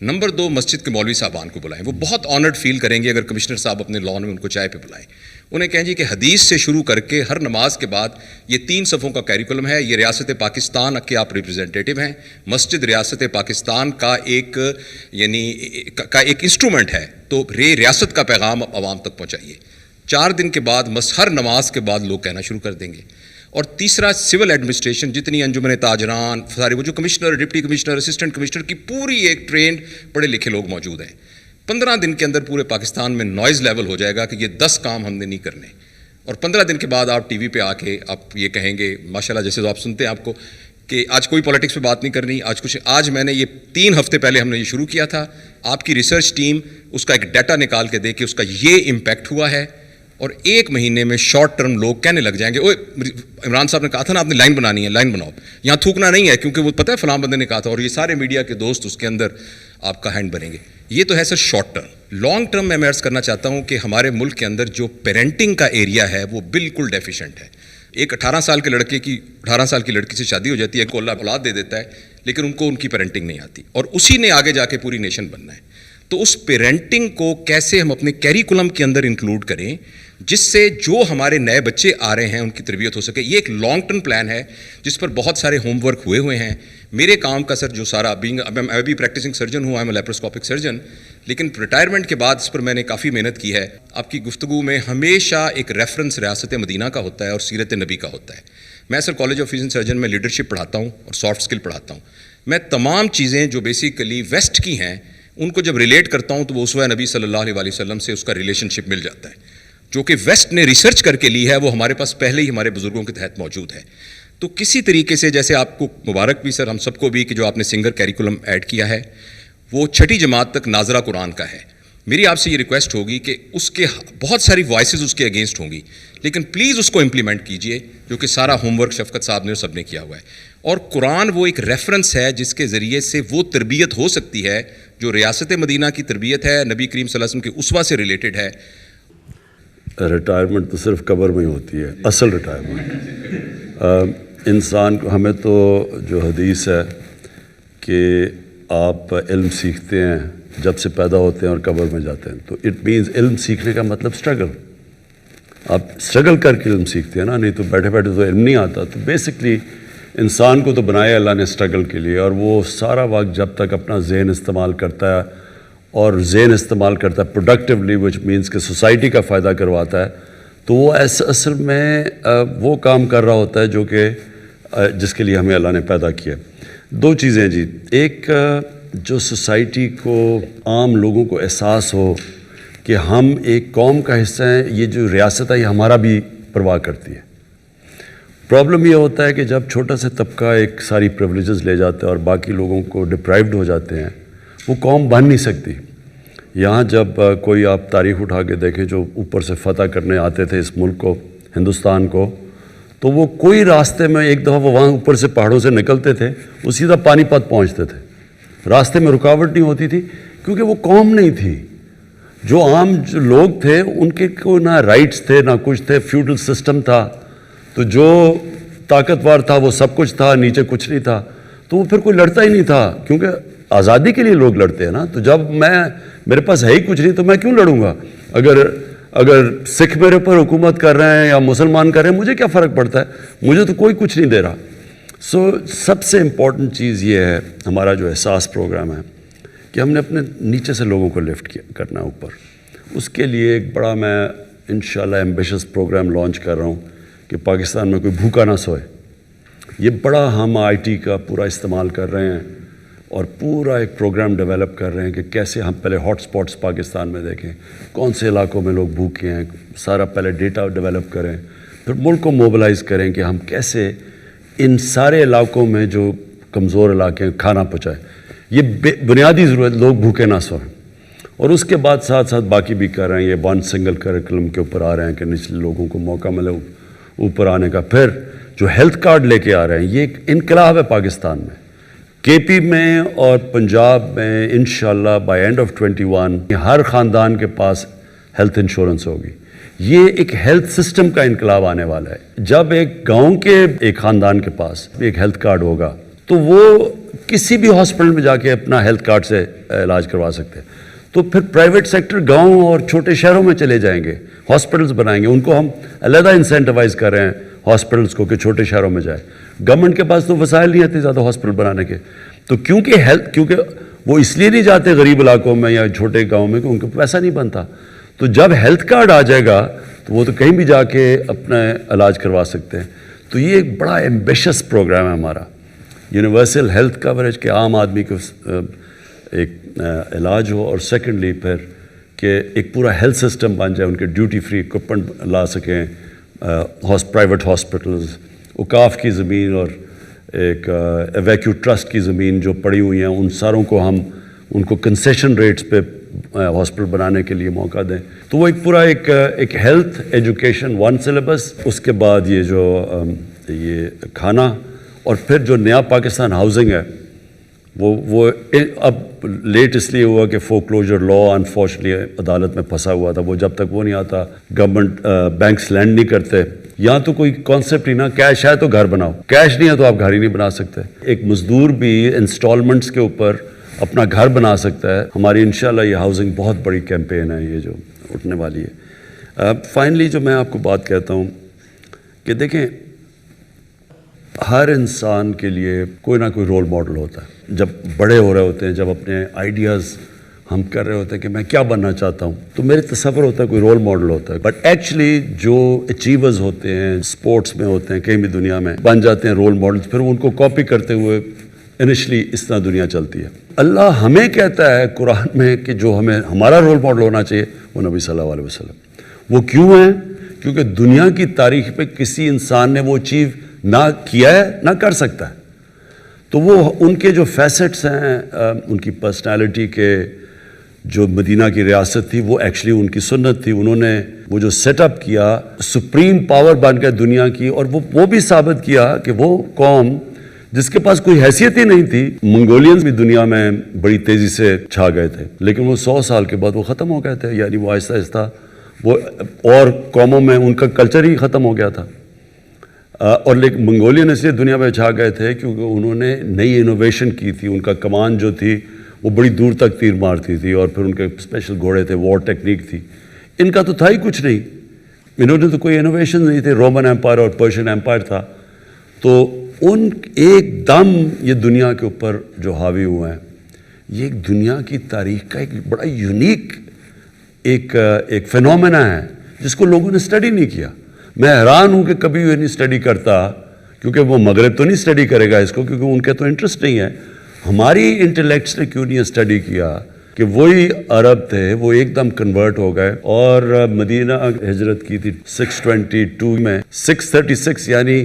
نمبر 2، مسجد کے مولوی صاحبان کو بلائیں. وہ بہت آنرڈ فیل کریں گے اگر کمشنر صاحب اپنے لان میں ان کو چائے پہ بلائیں. انہیں کہیں جی کہ حدیث سے شروع کر کے ہر نماز کے بعد یہ 3 صفوں کا کیریکولم ہے. یہ ریاست پاکستان کے آپ ریپرزینٹیٹیو ہیں. مسجد ریاست پاکستان کا ایک ایک انسٹرومنٹ ہے، تو ریاست کا پیغام عوام تک پہنچائیے. 4 دن کے بعد ہر نماز کے بعد لوگ کہنا شروع کر دیں گے. اور تیسرا، سول ایڈمنسٹریشن، جتنی انجمن تاجران، سارے وہ جو commissioner, deputy commissioner, assistant commissioner کی پوری ایک ٹرینڈ پڑھے لکھے لوگ موجود ہیں. 15 دن کے اندر پورے پاکستان میں نوائز لیول ہو جائے گا کہ یہ 10 کام ہم نے نہیں کرنے. اور 15 دن کے بعد آپ ٹی وی پہ آ کے آپ یہ کہیں گے ماشاءاللہ، جیسے تو آپ سنتے ہیں آپ کو کہ آج کوئی پولیٹکس پہ بات نہیں کرنی، آج میں نے یہ 3 ہفتے پہلے ہم نے یہ شروع کیا تھا. آپ کی ریسرچ ٹیم اس کا ایک ڈیٹا نکال کے دے کہ اس کا یہ امپیکٹ ہوا ہے، اور 1 مہینے میں شارٹ ٹرم لوگ کہنے لگ جائیں گے اوے عمران صاحب نے کہا تھا نا آپ نے لائن بنانی ہے، لائن بناؤ، یہاں تھوکنا نہیں ہے کیونکہ وہ پتہ ہے فلاں بندے نے کہا تھا، اور یہ سارے میڈیا کے دوست اس کے اندر آپ کا ہینڈ بنیں گے. یہ تو ہے سر شارٹ ٹرم. لانگ ٹرم میں عرض کرنا چاہتا ہوں کہ ہمارے ملک کے اندر جو پیرنٹنگ کا ایریا ہے وہ بالکل ڈیفیشینٹ ہے. ایک 18 سال کے لڑکے کی 18 سال کی لڑکی سے شادی ہو جاتی ہے، کو اللہ اولاد دے دیتا ہے، لیکن ان کو ان کی پیرنٹنگ نہیں آتی، اور اسی نے آگے جا کے پوری نیشن بننا ہے. تو اس پیرنٹنگ کو کیسے ہم اپنے کیریکولم کے اندر انکلوڈ کریں جس سے جو ہمارے نئے بچے آ رہے ہیں ان کی تربیت ہو سکے. یہ ایک لانگ ٹرم پلان ہے جس پر بہت سارے ہوم ورک ہوئے ہیں. میرے کام کا سر جو سارا میں بھی پریکٹسنگ سرجن ہوں، I am a laparoscopic surgeon, لیکن ریٹائرمنٹ کے بعد اس پر میں نے کافی محنت کی ہے. آپ کی گفتگو میں ہمیشہ ایک ریفرنس ریاست مدینہ کا ہوتا ہے اور سیرت نبی کا ہوتا ہے. میں سر کالج آف فزیشین سرجن میں لیڈرشپ پڑھاتا ہوں اور سافٹ اسکل پڑھاتا ہوں. میں تمام چیزیں جو بیسیکلی ویسٹ کی ہیں ان کو جب ریلیٹ کرتا ہوں تو وہ اسوہ نبی صلی اللہ علیہ وسلم سے اس کا ریلیشن شپ مل جاتا ہے. جو کہ ویسٹ نے ریسرچ کر کے لی ہے وہ ہمارے پاس پہلے ہی ہمارے بزرگوں کے تحت موجود ہے. تو کسی طریقے سے جیسے آپ کو مبارک بھی سر، ہم سب کو بھی، کہ جو آپ نے سنگر کیریکولم ایڈ کیا ہے وہ 6ٹھی جماعت تک ناظرہ قرآن کا ہے. میری آپ سے یہ ریکویسٹ ہوگی کہ اس کے بہت ساری وائسز اس کے اگینسٹ ہوں گی، لیکن پلیز اس کو امپلیمنٹ کیجئے، جو کہ سارا ہوم ورک شفقت صاحب نے اور سب نے کیا ہوا ہے. اور قرآن وہ ایک ریفرنس ہے جس کے ذریعے سے وہ تربیت ہو سکتی ہے جو ریاست مدینہ کی تربیت ہے، نبی کریم صلی اللہ علیہ وسلم کے اسوہ سے ریلیٹڈ ہے. ریٹائرمنٹ تو صرف قبر میں ہی ہوتی ہے، اصل ریٹائرمنٹ انسان کو. ہمیں تو جو حدیث ہے کہ آپ علم سیکھتے ہیں جب سے پیدا ہوتے ہیں اور قبر میں جاتے ہیں، تو اٹ مینز علم سیکھنے کا مطلب اسٹرگل. آپ اسٹرگل کر کے علم سیکھتے ہیں نا، نہیں تو بیٹھے بیٹھے تو علم نہیں آتا. تو بیسکلی انسان کو تو بنایا اللہ نے اسٹرگل کے لیے، اور وہ سارا وقت جب تک اپنا ذہن استعمال کرتا ہے اور ذہن استعمال کرتا ہے پروڈکٹیولی، وچ مینس کہ سوسائٹی کا فائدہ کرواتا ہے، تو وہ اصل میں وہ کام کر رہا ہوتا ہے جو کہ جس کے لیے ہمیں اللہ نے پیدا کیا. دو چیزیں جی، ایک جو سوسائٹی کو عام لوگوں کو احساس ہو کہ ہم ایک قوم کا حصہ ہیں، یہ جو ریاست ہے یہ ہمارا بھی پرواہ کرتی ہے. پرابلم یہ ہوتا ہے کہ جب چھوٹا سا طبقہ ایک ساری پریولیجز لے جاتا ہے اور باقی لوگوں کو ڈپرائیوڈ ہو جاتے ہیں، وہ قوم بن نہیں سکتی. یہاں جب کوئی آپ تاریخ اٹھا کے دیکھیں جو اوپر سے فتح کرنے آتے تھے اس ملک کو، ہندوستان کو، تو وہ کوئی راستے میں ایک دفعہ وہ وہاں اوپر سے پہاڑوں سے نکلتے تھے، وہ سیدھا پانی پت پہنچتے تھے. راستے میں رکاوٹ نہیں ہوتی تھی کیونکہ وہ قوم نہیں تھی. جو عام جو لوگ تھے ان کے کو نہ رائٹس تھے نہ کچھ تھے، فیوڈل سسٹم تھا. تو جو طاقتور تھا وہ سب کچھ تھا، نیچے کچھ نہیں تھا. تو وہ پھر کوئی لڑتا ہی نہیں تھا، کیونکہ آزادی کے لیے لوگ لڑتے ہیں نا. تو جب میرے پاس ہے ہی کچھ نہیں تو میں کیوں لڑوں گا؟ اگر سکھ میرے اوپر حکومت کر رہے ہیں یا مسلمان کر رہے ہیں، مجھے کیا فرق پڑتا ہے؟ مجھے تو کوئی کچھ نہیں دے رہا. سب سے امپورٹنٹ چیز یہ ہے ہمارا جو احساس پروگرام ہے کہ ہم نے اپنے نیچے سے لوگوں کو لفٹ کرنا ہے اوپر. اس کے لیے ایک بڑا میں انشاءاللہ ایمبیشس پروگرام لانچ کر رہا ہوں کہ پاکستان میں کوئی بھوکا نہ سوئے. یہ بڑا ہم آئی ٹی کا پورا استعمال کر رہے ہیں اور پورا ایک پروگرام ڈیولپ کر رہے ہیں کہ کیسے ہم پہلے ہاٹ سپاٹس پاکستان میں دیکھیں، کون سے علاقوں میں لوگ بھوکے ہیں، سارا پہلے ڈیٹا ڈیولپ کریں، پھر ملک کو موبلائز کریں کہ ہم کیسے ان سارے علاقوں میں جو کمزور علاقے ہیں کھانا پہنچائیں. یہ بنیادی ضرورت، لوگ بھوکے نہ سوئیں. اور اس کے بعد ساتھ ساتھ باقی بھی کر رہے ہیں. یہ ون سنگل کریکولم کے اوپر آ رہے ہیں کہ نچلے لوگوں کو موقع ملے اوپر آنے کا. پھر جو ہیلتھ کارڈ لے کے آ رہے ہیں، یہ ایک انقلاب ہے پاکستان میں. کے پی میں اور پنجاب میں انشاءاللہ بائی اینڈ آف 21 ہر خاندان کے پاس ہیلتھ انشورنس ہوگی. یہ ایک ہیلتھ سسٹم کا انقلاب آنے والا ہے. جب ایک گاؤں کے ایک خاندان کے پاس ایک ہیلتھ کارڈ ہوگا تو وہ کسی بھی ہاسپٹل میں جا کے اپنا ہیلتھ کارڈ سے علاج کروا سکتے ہیں. تو پھر پرائیویٹ سیکٹر گاؤں اور چھوٹے شہروں میں چلے جائیں گے، ہاسپٹلز بنائیں گے. ان کو ہم علیحدہ انسینٹیوائز کر رہے ہیں ہاسپٹلز کو کہ چھوٹے شہروں میں جائے. گورنمنٹ کے پاس تو وسائل نہیں آتے زیادہ ہاسپٹل بنانے کے. تو کیونکہ وہ اس لیے نہیں جاتے غریب علاقوں میں یا چھوٹے گاؤں میں کہ ان کو پیسہ نہیں بنتا. تو جب ہیلتھ کارڈ آ جائے گا تو وہ تو کہیں بھی جا کے اپنا علاج کروا سکتے ہیں. تو یہ ایک بڑا ایمبیشس پروگرام ہے ہمارا، یونیورسل ہیلتھ کوریج، کہ عام آدمی کو ایک علاج ہو، اور سیکنڈلی پھر کہ ایک پورا ہیلتھ سسٹم بن جائے، ان کے ڈیوٹی فری اکوپمنٹ لا سکیں. پرائیویٹ ہاسپٹلز، اوقاف کی زمین اور ایک ایویکیو ٹرسٹ کی زمین جو پڑی ہوئی ہیں، ان ساروں کو ہم ان کو کنسیشن ریٹس پہ ہاسپٹل بنانے کے لیے موقع دیں. تو وہ ایک پورا ایک ہیلتھ ایجوکیشن ون سلیبس. اس کے بعد یہ جو یہ کھانا، اور پھر جو نیا پاکستان ہاؤسنگ ہے وہ اب لیٹ اس لیے ہوا کہ فور کلوجر لا انفارچونیٹلی عدالت میں پھنسا ہوا تھا. وہ جب تک وہ نہیں آتا گورنمنٹ بینکس لینڈ نہیں کرتے. یہاں تو کوئی کانسیپٹ ہی نہ، کیش ہے تو گھر بناؤ، کیش نہیں ہے تو آپ گھر ہی نہیں بنا سکتے. ایک مزدور بھی انسٹالمنٹس کے اوپر اپنا گھر بنا سکتا ہے. ہماری انشاءاللہ یہ ہاؤسنگ بہت بڑی کیمپین ہے یہ جو اٹھنے والی ہے. فائنلی جو میں آپ کو بات کہتا ہوں کہ دیکھیں، ہر انسان کے لیے کوئی نہ کوئی رول ماڈل ہوتا ہے. جب بڑے ہو رہے ہوتے ہیں، جب اپنے آئیڈیاز ہم کر رہے ہوتے ہیں کہ میں کیا بننا چاہتا ہوں، تو میرے تصور ہوتا ہے کوئی رول ماڈل ہوتا ہے. بٹ ایکچولی جو اچیورز ہوتے ہیں، اسپورٹس میں ہوتے ہیں، کہیں بھی دنیا میں بن جاتے ہیں رول ماڈلز، پھر ان کو کاپی کرتے ہوئے انیشلی اس طرح دنیا چلتی ہے. اللہ ہمیں کہتا ہے قرآن میں کہ جو ہمارا رول ماڈل ہونا چاہیے وہ نبی صلی اللہ علیہ وسلم. وہ کیوں ہیں؟ کیونکہ دنیا کی تاریخ پہ کسی انسان نے وہ اچیو نہ کیا ہے نہ کر سکتا ہے. تو وہ ان کے جو فیسٹس ہیں، ان کی پرسنالٹی کے، جو مدینہ کی ریاست تھی وہ ایکچولی ان کی سنت تھی. انہوں نے وہ جو سیٹ اپ کیا سپریم پاور بن گیا دنیا کی, اور وہ بھی ثابت کیا کہ وہ قوم جس کے پاس کوئی حیثیت ہی نہیں تھی. منگولینز بھی دنیا میں بڑی تیزی سے چھا گئے تھے, لیکن وہ 100 سال کے بعد وہ ختم ہو گئے تھے. یعنی وہ آہستہ آہستہ وہ اور قوموں میں ان کا کلچر ہی ختم ہو گیا تھا. اور لیکن منگولین اس لیے دنیا میں چھا گئے تھے کیونکہ انہوں نے نئی انوویشن کی تھی. ان کا کمان جو تھی وہ بڑی دور تک تیر مارتی تھی, اور پھر ان کے اسپیشل گھوڑے تھے, وار ٹیکنیک تھی. ان کا تو تھا ہی کچھ نہیں, انہوں نے تو کوئی انوویشن نہیں تھے. رومن ایمپائر اور پرشین ایمپائر تھا. تو ان ایک دم یہ دنیا کے اوپر جو حاوی ہوئے ہیں, یہ ایک دنیا کی تاریخ کا ایک بڑا یونیک ایک فینومینا ہے جس کو لوگوں نے اسٹڈی نہیں کیا. میں حیران ہوں کہ کبھی یہ نہیں اسٹڈی کرتا, کیونکہ وہ مغرب تو نہیں اسٹڈی کرے گا اس کو, کیونکہ ان کے تو انٹرسٹ نہیں ہے. ہماری انٹلیکٹس نے کیوں نہیں اسٹڈی کیا کہ وہی عرب تھے, وہ ایک دم کنورٹ ہو گئے اور مدینہ ہجرت کی تھی 622 میں. 636 یعنی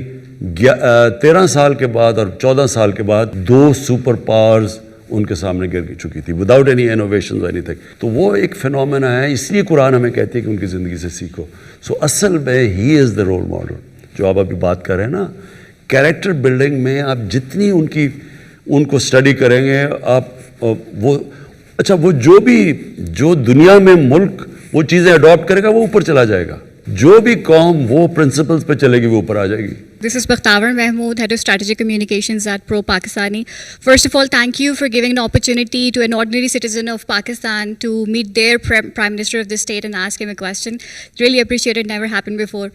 13 سال کے بعد اور 14 سال کے بعد 2 سپر پاورز ان کے سامنے گر چکی تھی without any innovation any thing. تو وہ ایک فینومینا ہے, اس لیے قرآن ہمیں کہتی ہے کہ ان کی زندگی سے سیکھو. سو اصل میں ہی از دا رول ماڈل جو آپ ابھی بات کر رہے ہیں نا. کیریکٹر بلڈنگ میں آپ جتنی ان کو اسٹڈی کریں گے, آپ وہ اچھا وہ جو دنیا میں ملک وہ چیزیں اڈاپٹ کرے گا وہ اوپر چلا جائے گا. جو بھی قوم وہ پرنسپلز پہ چلے گی وہ اوپر آ جائے گی. This is Bakhtavar Mahmood, Head of Strategic Communications at Pro Pakistani. First of all, thank you for giving an opportunity to an ordinary citizen of Pakistan to meet their Prime Minister of the state and ask him a question. Really appreciate it, never happened before.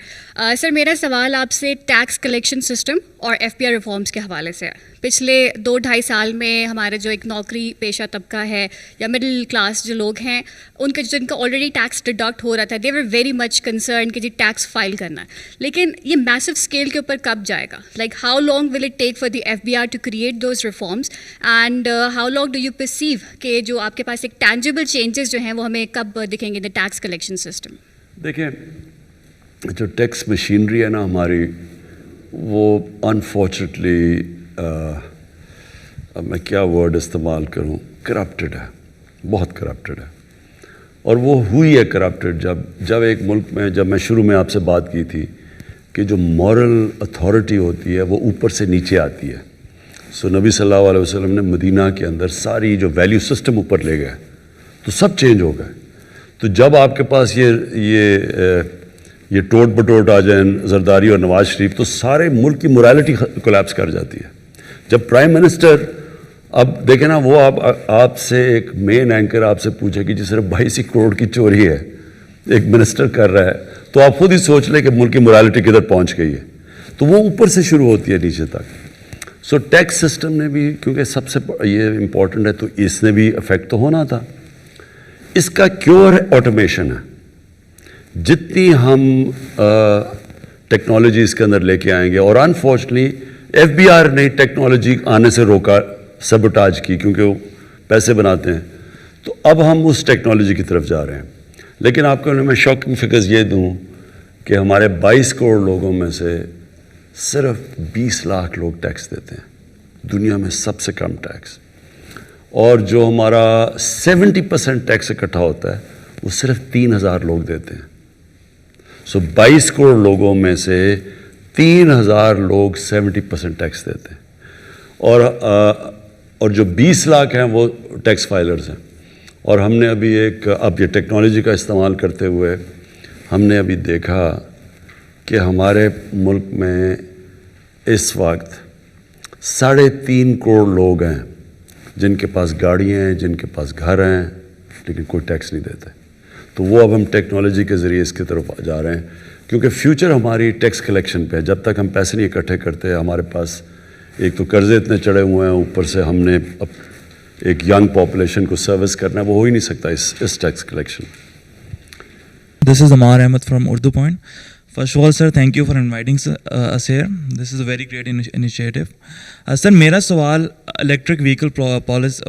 Sir, میرا سوال آپ سے ٹیکس کلیکشن سسٹم اور FBR ریفارمس کے حوالے سے ہے. پچھلے 2-2.5 سال میں ہمارے جو ایک نوکری پیشہ طبقہ ہے یا مڈل کلاس جو لوگ ہیں, ان کے جن کا آلریڈی ٹیکس ڈیڈکٹ ہو رہا تھا, دے ور ویری مچ کنسرن کہ جی ٹیکس فائل کرنا ہے. لیکن یہ میسو اسکیل کے اوپر کب جائے گا؟ Like how long will it take for the FBR to create those reforms, and how long do you perceive کہ جو آپ کے پاس ایک ٹینجیبل چینجز جو ہیں وہ ہمیں کب دکھیں گے دا ٹیکس کلیکشن سسٹم؟ دیکھیں, جو ٹیکس مشینری ہے نا ہماری, وہ انفارچونیٹلی اب میں کیا ورڈ استعمال کروں, کرپٹڈ ہے, بہت کرپٹڈ ہے. اور وہ ہوئی ہے کرپٹڈ جب ایک ملک میں, جب میں شروع میں آپ سے بات کی تھی کہ جو مورل اتھارٹی ہوتی ہے وہ اوپر سے نیچے آتی ہے. سو نبی صلی اللہ علیہ وسلم نے مدینہ کے اندر ساری جو ویلیو سسٹم اوپر لے گئے تو سب چینج ہو گئے. تو جب آپ کے پاس یہ ٹوٹ بٹوٹ آ جائیں زرداری اور نواز شریف, تو سارے ملک کی morality کولیپس کر جاتی ہے. جب پرائم منسٹر, اب دیکھیں نا, وہ آپ سے ایک مین اینکر آپ سے پوچھے کہ جی صرف 22 کروڑ کی چوری ہے, ایک منسٹر کر رہا ہے, تو آپ خود ہی سوچ لیں کہ ملک کی morality کدھر پہنچ گئی ہے. تو وہ اوپر سے شروع ہوتی ہے نیچے تک. سو ٹیکس سسٹم نے بھی, کیونکہ سب سے یہ امپورٹنٹ ہے, تو اس نے بھی افیکٹ تو ہونا تھا. اس کا کیور آٹومیشن ہے. جتنی ہم ٹیکنالوجی اس کے اندر لے کے آئیں گے, اور انفارچونیٹلی FBR نے ٹیکنالوجی آنے سے روکا, سبوٹاج کی, کیونکہ وہ پیسے بناتے ہیں. تو اب ہم اس ٹیکنالوجی کی طرف جا رہے ہیں. لیکن آپ کو میں شاکنگ فگرز یہ دوں کہ ہمارے 22 کروڑ لوگوں میں سے صرف 20 لاکھ لوگ ٹیکس دیتے ہیں, دنیا میں سب سے کم ٹیکس. اور جو ہمارا 70% ٹیکس اکٹھا ہوتا ہے وہ صرف 3000 لوگ دیتے ہیں. سو 22 کروڑ لوگوں میں سے 3000 لوگ 70% ٹیکس دیتے ہیں, اور جو 20 لاکھ ہیں وہ ٹیکس فائلرز ہیں. اور ہم نے ابھی اب یہ ٹیکنالوجی کا استعمال کرتے ہوئے ہم نے ابھی دیکھا کہ ہمارے ملک میں اس وقت 3.5 کروڑ لوگ ہیں جن کے پاس گاڑیاں ہیں, جن کے پاس گھر ہیں, لیکن کوئی ٹیکس نہیں دیتے. تو وہ اب ہم ٹیکنالوجی کے ذریعے اس کی طرف جا رہے ہیں, کیونکہ فیوچر ہماری ٹیکس کلیکشن پہ ہے. جب تک ہم پیسے نہیں اکٹھے کرتے, ہمارے پاس ایک تو قرضے اتنے چڑھے ہوئے ہیں, اوپر سے ہم نے ایک ینگ پاپولیشن کو سروس کرنا ہے, وہ ہو ہی نہیں سکتا اس tax collection. This is Amar Ahmed from Urdu Point. First of all, sir, thank you for inviting us here. This is a very great initiative. Sir, میرا سوال الیکٹرک وہیکل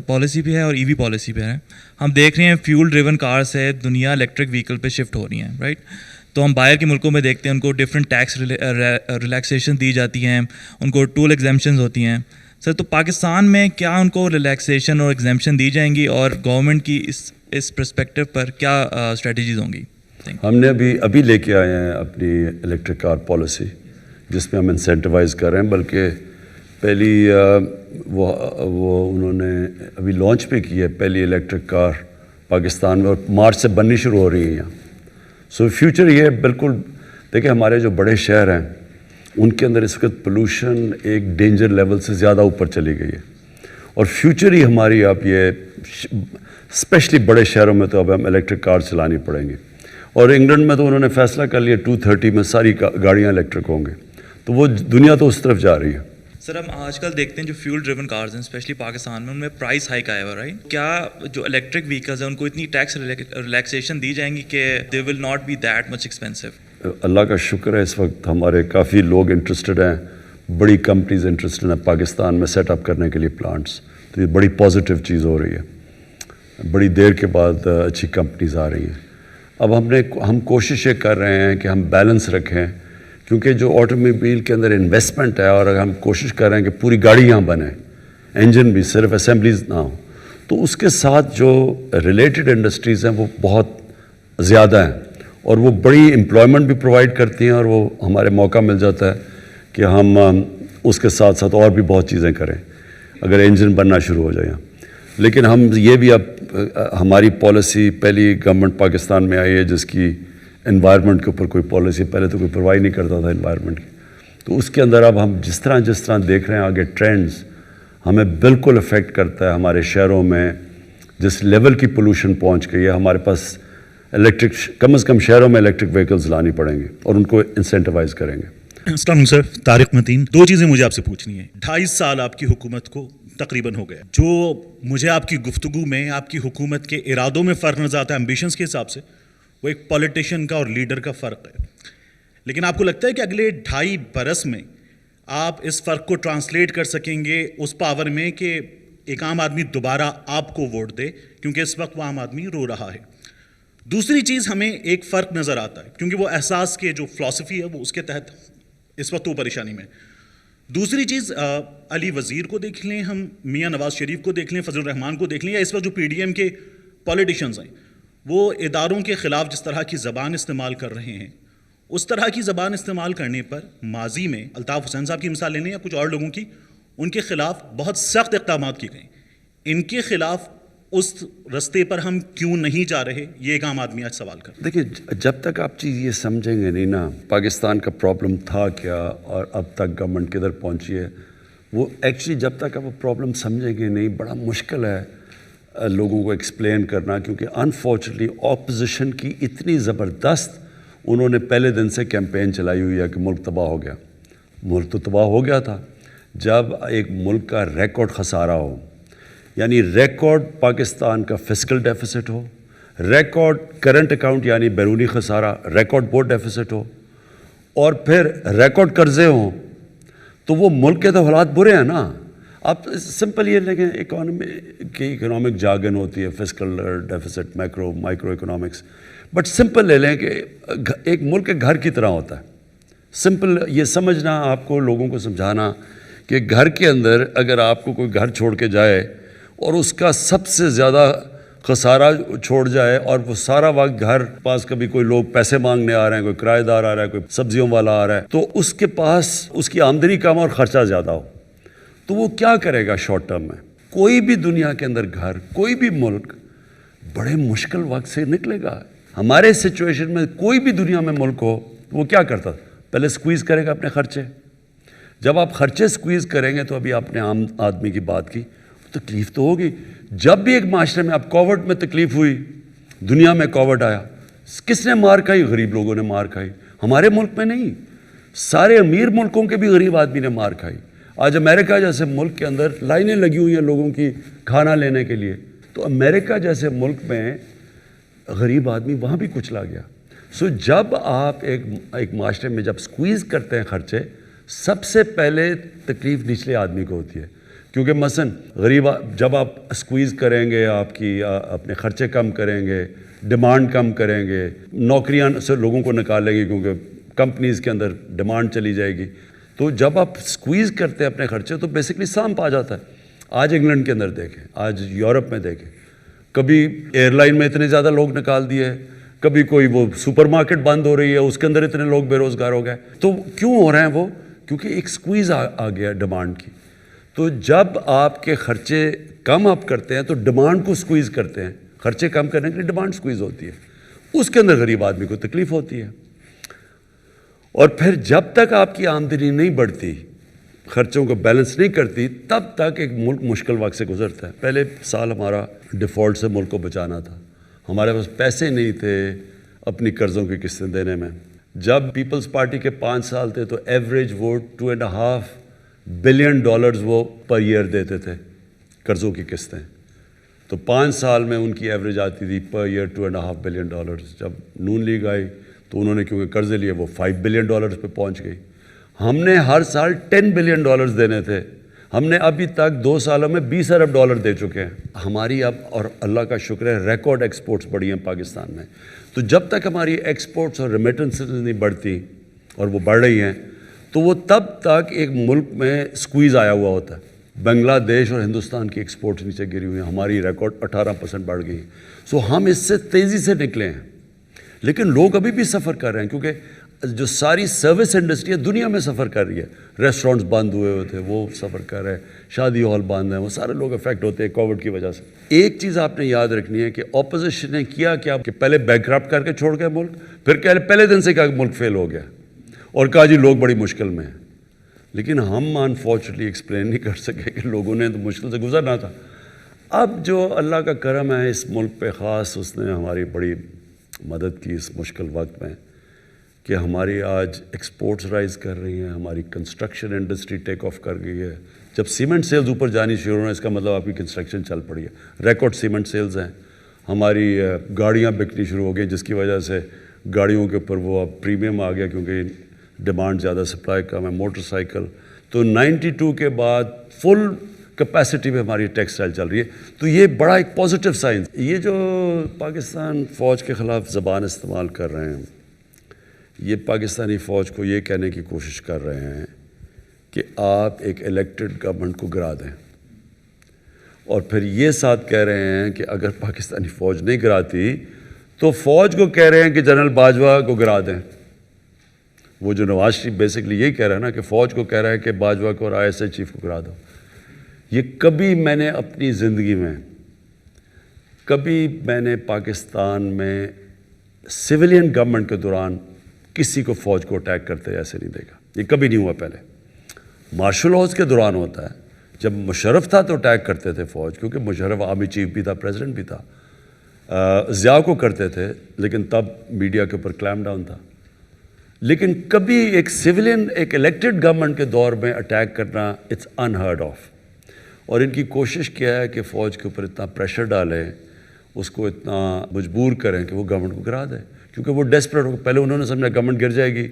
پالیسی پہ ہے اور EV پالیسی پہ ہے. ہم دیکھ رہے ہیں فیول ڈریون کار سے دنیا الیکٹرک وہیکل پہ شفٹ ہو رہی ہیں, رائٹ؟ تو ہم باہر کے ملکوں میں دیکھتے ہیں ان کو ڈفرینٹ ٹیکس ریلیکسیشن دی جاتی ہیں, ان کو ٹول ایگزیمپشنز ہوتی ہیں. سر, تو پاکستان میں کیا ان کو ریلیکسیشن اور ایگزیمپشن دی جائیں گی, اور گورنمنٹ کی اس پرسپیکٹو پر کیا اسٹریٹجیز ہوں گی؟ ہم نے ابھی لے کے آئے ہیں اپنی الیکٹرک کار پالیسی، جس میں ہم انسینٹیوائز کر رہے ہیں، بلکہ پہلی وہ انہوں نے ابھی لانچ بھی کی ہے پہلی الیکٹرک کار پاکستان میں، اور مارچ سے بننی شروع ہو رہی ہیں یہاں. سو فیوچر یہ بالکل دیکھیں، ہمارے جو بڑے شہر ہیں ان کے اندر اس وقت پولوشن ایک ڈینجر لیول سے زیادہ اوپر چلی گئی ہے، اور فیوچر ہی ہماری اب یہ اسپیشلی بڑے شہروں میں تو اب ہم الیکٹرک کار چلانی پڑیں گی. اور انگلینڈ میں تو انہوں نے فیصلہ کر لیا 2030 میں ساری گاڑیاں الیکٹرک ہوں گے، تو وہ دنیا تو اس طرف جا رہی ہے. سر ہم آج کل دیکھتے ہیں جو فیول ڈریون کارز ہیں اسپیشلی پاکستان میں، ان میں پرائس ہائیک آیا ہوا، رائٹ؟ کیا جو الیکٹرک وہیکلز ہیں ان کو اتنی ٹیکس ریلیکسیشن دی جائیں گی کہ they will not be that much expensive? اللہ کا شکر ہے اس وقت ہمارے کافی لوگ انٹرسٹڈ ہیں، بڑی کمپنیز انٹرسٹڈ ہیں پاکستان میں سیٹ اپ کرنے کے لیے پلانٹس. تو یہ بڑی پازیٹیو چیز ہو رہی ہے، بڑی دیر کے بعد اچھی کمپنیز آ رہی ہیں. اب ہم کوشش یہ کر رہے ہیں کہ ہم بیلنس رکھیں، کیونکہ جو آٹو موبائل کے اندر انویسٹمنٹ ہے، اور اگر ہم کوشش کر رہے ہیں کہ پوری گاڑی یہاں بنے، انجن بھی، صرف اسمبلیز نہ ہوں، تو اس کے ساتھ جو ریلیٹڈ انڈسٹریز ہیں وہ بہت زیادہ ہیں، اور وہ بڑی امپلائمنٹ بھی پرووائڈ کرتی ہیں، اور وہ ہمارے موقع مل جاتا ہے کہ ہم اس کے ساتھ ساتھ اور بھی بہت چیزیں کریں اگر انجن بننا شروع ہو جائیں. لیکن ہم یہ بھی اب ہماری پالیسی پہلی گورنمنٹ پاکستان میں آئی ہے جس کی انوائرمنٹ کے اوپر کوئی پالیسی پہلے تو کوئی پرواہ نہیں کرتا تھا انوائرمنٹ کی. تو اس کے اندر اب ہم جس طرح دیکھ رہے ہیں آگے ٹرینڈز ہمیں بالکل افیکٹ کرتا ہے. ہمارے شہروں میں جس لیول کی پولوشن پہنچ گئی ہے، ہمارے پاس الیکٹرک کم از کم شہروں میں الیکٹرک وہیکلز لانی پڑیں گے، اور ان کو انسینٹیوائز کریں گے. السلام علیکم سر، طارق متین. دو چیزیں مجھے آپ سے پوچھنی ہے. 2.5 سال آپ کی حکومت کو تقریباً ہو گیا. جو مجھے آپ کی گفتگو میں آپ کی حکومت کے ارادوں میں فرق نظر آتا ہے ایمبیشنز کے حساب سے، وہ ایک پولیٹیشین کا اور لیڈر کا فرق ہے. لیکن آپ کو لگتا ہے کہ اگلے 2.5 برس میں آپ اس فرق کو ٹرانسلیٹ کر سکیں گے اس پاور میں کہ ایک عام آدمی دوبارہ آپ کو ووٹ دے، کیونکہ اس وقت وہ عام آدمی رو رہا ہے. دوسری چیز ہمیں ایک فرق نظر آتا ہے، کیونکہ وہ احساس کے جو فلسفی ہے وہ اس کے تحت اس وقت وہ پریشانی میں. دوسری چیز علی وزیر کو دیکھ لیں، ہم میاں نواز شریف کو دیکھ لیں، فضل الرحمان کو دیکھ لیں، یا اس وقت جو پی ڈی ایم کے پولیٹیشنز ہیں وہ اداروں کے خلاف جس طرح کی زبان استعمال کر رہے ہیں، اس طرح کی زبان استعمال کرنے پر ماضی میں الطاف حسین صاحب کی مثال لے لیں یا کچھ اور لوگوں کی، ان کے خلاف بہت سخت اقدامات کیے گئے. ان کے خلاف اس رستے پر ہم کیوں نہیں جا رہے، یہ ایک عام آدمی آج سوال کر. دیکھیے، جب تک آپ چیز یہ سمجھیں گے نہیں نا پاکستان کا پرابلم تھا کیا اور اب تک گورنمنٹ کدھر پہنچی ہے، وہ ایکچولی جب تک آپ وہ پرابلم سمجھیں گے نہیں، بڑا مشکل ہے لوگوں کو ایکسپلین کرنا. کیونکہ انفارچونیٹلی اپوزیشن کی اتنی زبردست انہوں نے پہلے دن سے کیمپین چلائی ہوئی ہے کہ ملک تباہ ہو گیا. ملک تو تباہ ہو گیا تھا جب ایک ملک کا ریکارڈ خسارہ ہو، یعنی ریکارڈ پاکستان کا فسکل ڈیفیسٹ ہو، ریکارڈ کرنٹ اکاؤنٹ یعنی بیرونی خسارہ، ریکارڈ بورڈ ڈیفیسٹ ہو، اور پھر ریکارڈ قرضے ہوں، تو وہ ملک کے تو حالات برے ہیں نا. آپ سمپل یہ لیں کہ اکنامک جارگن ہوتی ہے، fiscal deficits, micro economics, but simple لے لیں کہ ایک ملک کے گھر کی طرح ہوتا ہے. سمپل یہ سمجھنا، آپ کو لوگوں کو سمجھانا کہ گھر کے اندر اگر آپ کو کوئی گھر چھوڑ کے جائے اور اس کا سب سے زیادہ خسارہ چھوڑ جائے، اور وہ سارا وقت گھر پاس کبھی کوئی لوگ پیسے مانگنے آ رہے ہیں، کوئی کرایہ دار آ رہا ہے، کوئی سبزیوں والا آ رہا ہے، تو اس کے پاس اس کی آمدنی کم اور خرچہ زیادہ ہو، تو وہ کیا کرے گا شارٹ ٹرم میں؟ کوئی بھی دنیا کے اندر گھر، کوئی بھی ملک بڑے مشکل وقت سے نکلے گا. ہمارے سچویشن میں کوئی بھی دنیا میں ملک ہو، وہ کیا کرتا؟ پہلے سکویز کرے گا اپنے خرچے. جب آپ خرچے سکویز کریں گے تو ابھی آپ نے عام آدمی کی بات کی، تکلیف تو ہوگی. جب بھی ایک معاشرے میں اب کووڈ میں تکلیف ہوئی، دنیا میں کووڈ آیا، کس نے مار کھائی؟ غریب لوگوں نے مار کھائی. ہمارے ملک میں نہیں، سارے امیر ملکوں کے بھی غریب آدمی نے مار کھائی. آج امریکہ جیسے ملک کے اندر لائنیں لگی ہوئی ہیں لوگوں کی کھانا لینے کے لیے، تو امریکہ جیسے ملک میں غریب آدمی وہاں بھی کچلا گیا. سو جب آپ ایک معاشرے میں جب سکویز کرتے ہیں خرچے، سب سے پہلے تکلیف نچلے آدمی کو ہوتی ہے. کیونکہ مثلاً غریب جب آپ سکویز کریں گے، آپ کی اپنے خرچے کم کریں گے، ڈیمانڈ کم کریں گے، نوکریاں سے لوگوں کو نکالیں گے کیونکہ کمپنیز کے اندر ڈیمانڈ چلی جائے گی، تو جب آپ سکویز کرتے ہیں اپنے خرچے تو بیسکلی سانپ آ جاتا ہے. آج انگلینڈ کے اندر دیکھیں، آج یورپ میں دیکھیں، کبھی ایئر لائن میں اتنے زیادہ لوگ نکال دیے, کبھی کوئی وہ سپر مارکیٹ بند ہو رہی ہے اس کے اندر اتنے لوگ بے روزگار ہو گئے. تو کیوں ہو رہے ہیں وہ؟ کیونکہ ایک سکویز آ گیا ڈیمانڈ کی. تو جب آپ کے خرچے کم آپ کرتے ہیں تو ڈیمانڈ کو سکویز کرتے ہیں, خرچے کم کرنے کے لیے ڈیمانڈ سکویز ہوتی ہے, اس کے اندر غریب آدمی کو تکلیف ہوتی ہے. اور پھر جب تک آپ کی آمدنی نہیں بڑھتی, خرچوں کو بیلنس نہیں کرتی, تب تک ایک ملک مشکل وقت سے گزرتا ہے. پہلے سال ہمارا ڈیفالٹ سے ملک کو بچانا تھا, ہمارے پاس پیسے نہیں تھے اپنی قرضوں کی قسطیں دینے میں. جب پیپلز پارٹی کے 5 سال تھے تو ایوریج وہ $2.5 بلین وہ پر ایئر دیتے تھے قرضوں کی قسطیں. تو 5 سال میں ان کی ایوریج آتی تھی پر ایئر $2.5 بلین. جب نون لیگ آئی تو انہوں نے کیونکہ قرضے لیے وہ $5 بلین پہ پہنچ گئی. ہم نے ہر سال $10 بلین دینے تھے, ہم نے ابھی تک 2 سالوں میں $20 ارب دے چکے ہیں. ہماری اب, اور اللہ کا شکر ہے, ریکارڈ ایکسپورٹس بڑھی ہیں پاکستان میں. تو جب تک ہماری ایکسپورٹس اور ریمیٹنسز نہیں بڑھتی, اور وہ بڑھ رہی ہیں, تو وہ تب تک ایک ملک میں سکویز آیا ہوا ہوتا ہے. بنگلہ دیش اور ہندوستان کی ایکسپورٹس نیچے گری ہوئی ہیں, ہماری ریکارڈ 18% بڑھ گئی. سو ہم اس سے تیزی سے نکلے ہیں, لیکن لوگ ابھی بھی سفر کر رہے ہیں, کیونکہ جو ساری سروس انڈسٹری ہے دنیا میں سفر کر رہی ہے. ریسٹورنٹس بند ہوئے تھے, وہ سفر کر رہے ہیں, شادی ہال بند ہیں, وہ سارے لوگ افیکٹ ہوتے ہیں کووڈ کی وجہ سے. ایک چیز آپ نے یاد رکھنی ہے کہ اپوزیشن نے کیا کہ پہلے بینکرپٹ کر کے چھوڑ گئے ملک, پھر پہلے دن سے کہا کہ ملک فیل ہو گیا, اور کہا جی لوگ بڑی مشکل میں ہیں. لیکن ہم انفارچونیٹلی ایکسپلین نہیں کر سکے کہ لوگوں نے تو مشکل سے گزرنا تھا. اب جو اللہ کا کرم ہے اس ملک پہ خاص, اس نے ہماری بڑی مدد کی اس مشکل وقت میں, کہ ہماری آج ایکسپورٹس رائز کر رہی ہیں, ہماری کنسٹرکشن انڈسٹری ٹیک آف کر گئی ہے. جب سیمنٹ سیلز اوپر جانی شروع ہونا, اس کا مطلب آپ کی کنسٹرکشن چل پڑی ہے. ریکارڈ سیمنٹ سیلز ہیں. ہماری گاڑیاں بکنی شروع ہو گئی, جس کی وجہ سے گاڑیوں کے اوپر وہ اب پریمیم آ گیا, کیونکہ ڈیمانڈ زیادہ, سپلائی کم ہے. موٹر سائیکل تو 92 کے بعد فل کیپیسٹی پہ ہماری ٹیکسٹائل چل رہی ہے. تو یہ بڑا ایک پازیٹیو سائن. یہ جو پاکستان فوج کے خلاف زبان استعمال کر رہے ہیں, یہ پاکستانی فوج کو یہ کہنے کی کوشش کر رہے ہیں کہ آپ ایک الیکٹڈ گورنمنٹ کو گرا دیں, اور پھر یہ ساتھ کہہ رہے ہیں کہ اگر پاکستانی فوج نہیں گراتی تو فوج کو کہہ رہے ہیں کہ جنرل باجوہ کو گرا دیں. وہ جو نواز شریف بیسکلی یہی کہہ رہا ہے نا, کہ فوج کو کہہ رہا ہے کہ باجوہ کو اور ISI چیف کو گرا دو. یہ کبھی میں نے اپنی زندگی میں, کبھی میں نے پاکستان میں سویلین گورنمنٹ کے دوران کسی کو فوج کو اٹیک کرتے ایسے نہیں دیکھا. یہ کبھی نہیں ہوا. پہلے مارشل لاز کے دوران ہوتا ہے, جب مشرف تھا تو اٹیک کرتے تھے فوج, کیونکہ مشرف آرمی چیف بھی تھا, پریزیڈنٹ بھی تھا. ضیاء کو کرتے تھے, لیکن تب میڈیا کے اوپر کلیم ڈاؤن تھا. لیکن کبھی ایک سویلین, ایک الیکٹڈ گورنمنٹ کے دور میں اٹیک کرنا اٹس انہرڈ آف. اور ان کی کوشش کیا ہے کہ فوج کے اوپر اتنا پریشر ڈالیں, اس کو اتنا مجبور کریں کہ وہ گورنمنٹ کو گرا دیں, کیونکہ وہ ڈیسپریٹ ہو. پہلے انہوں نے سمجھا گورنمنٹ گر جائے گی,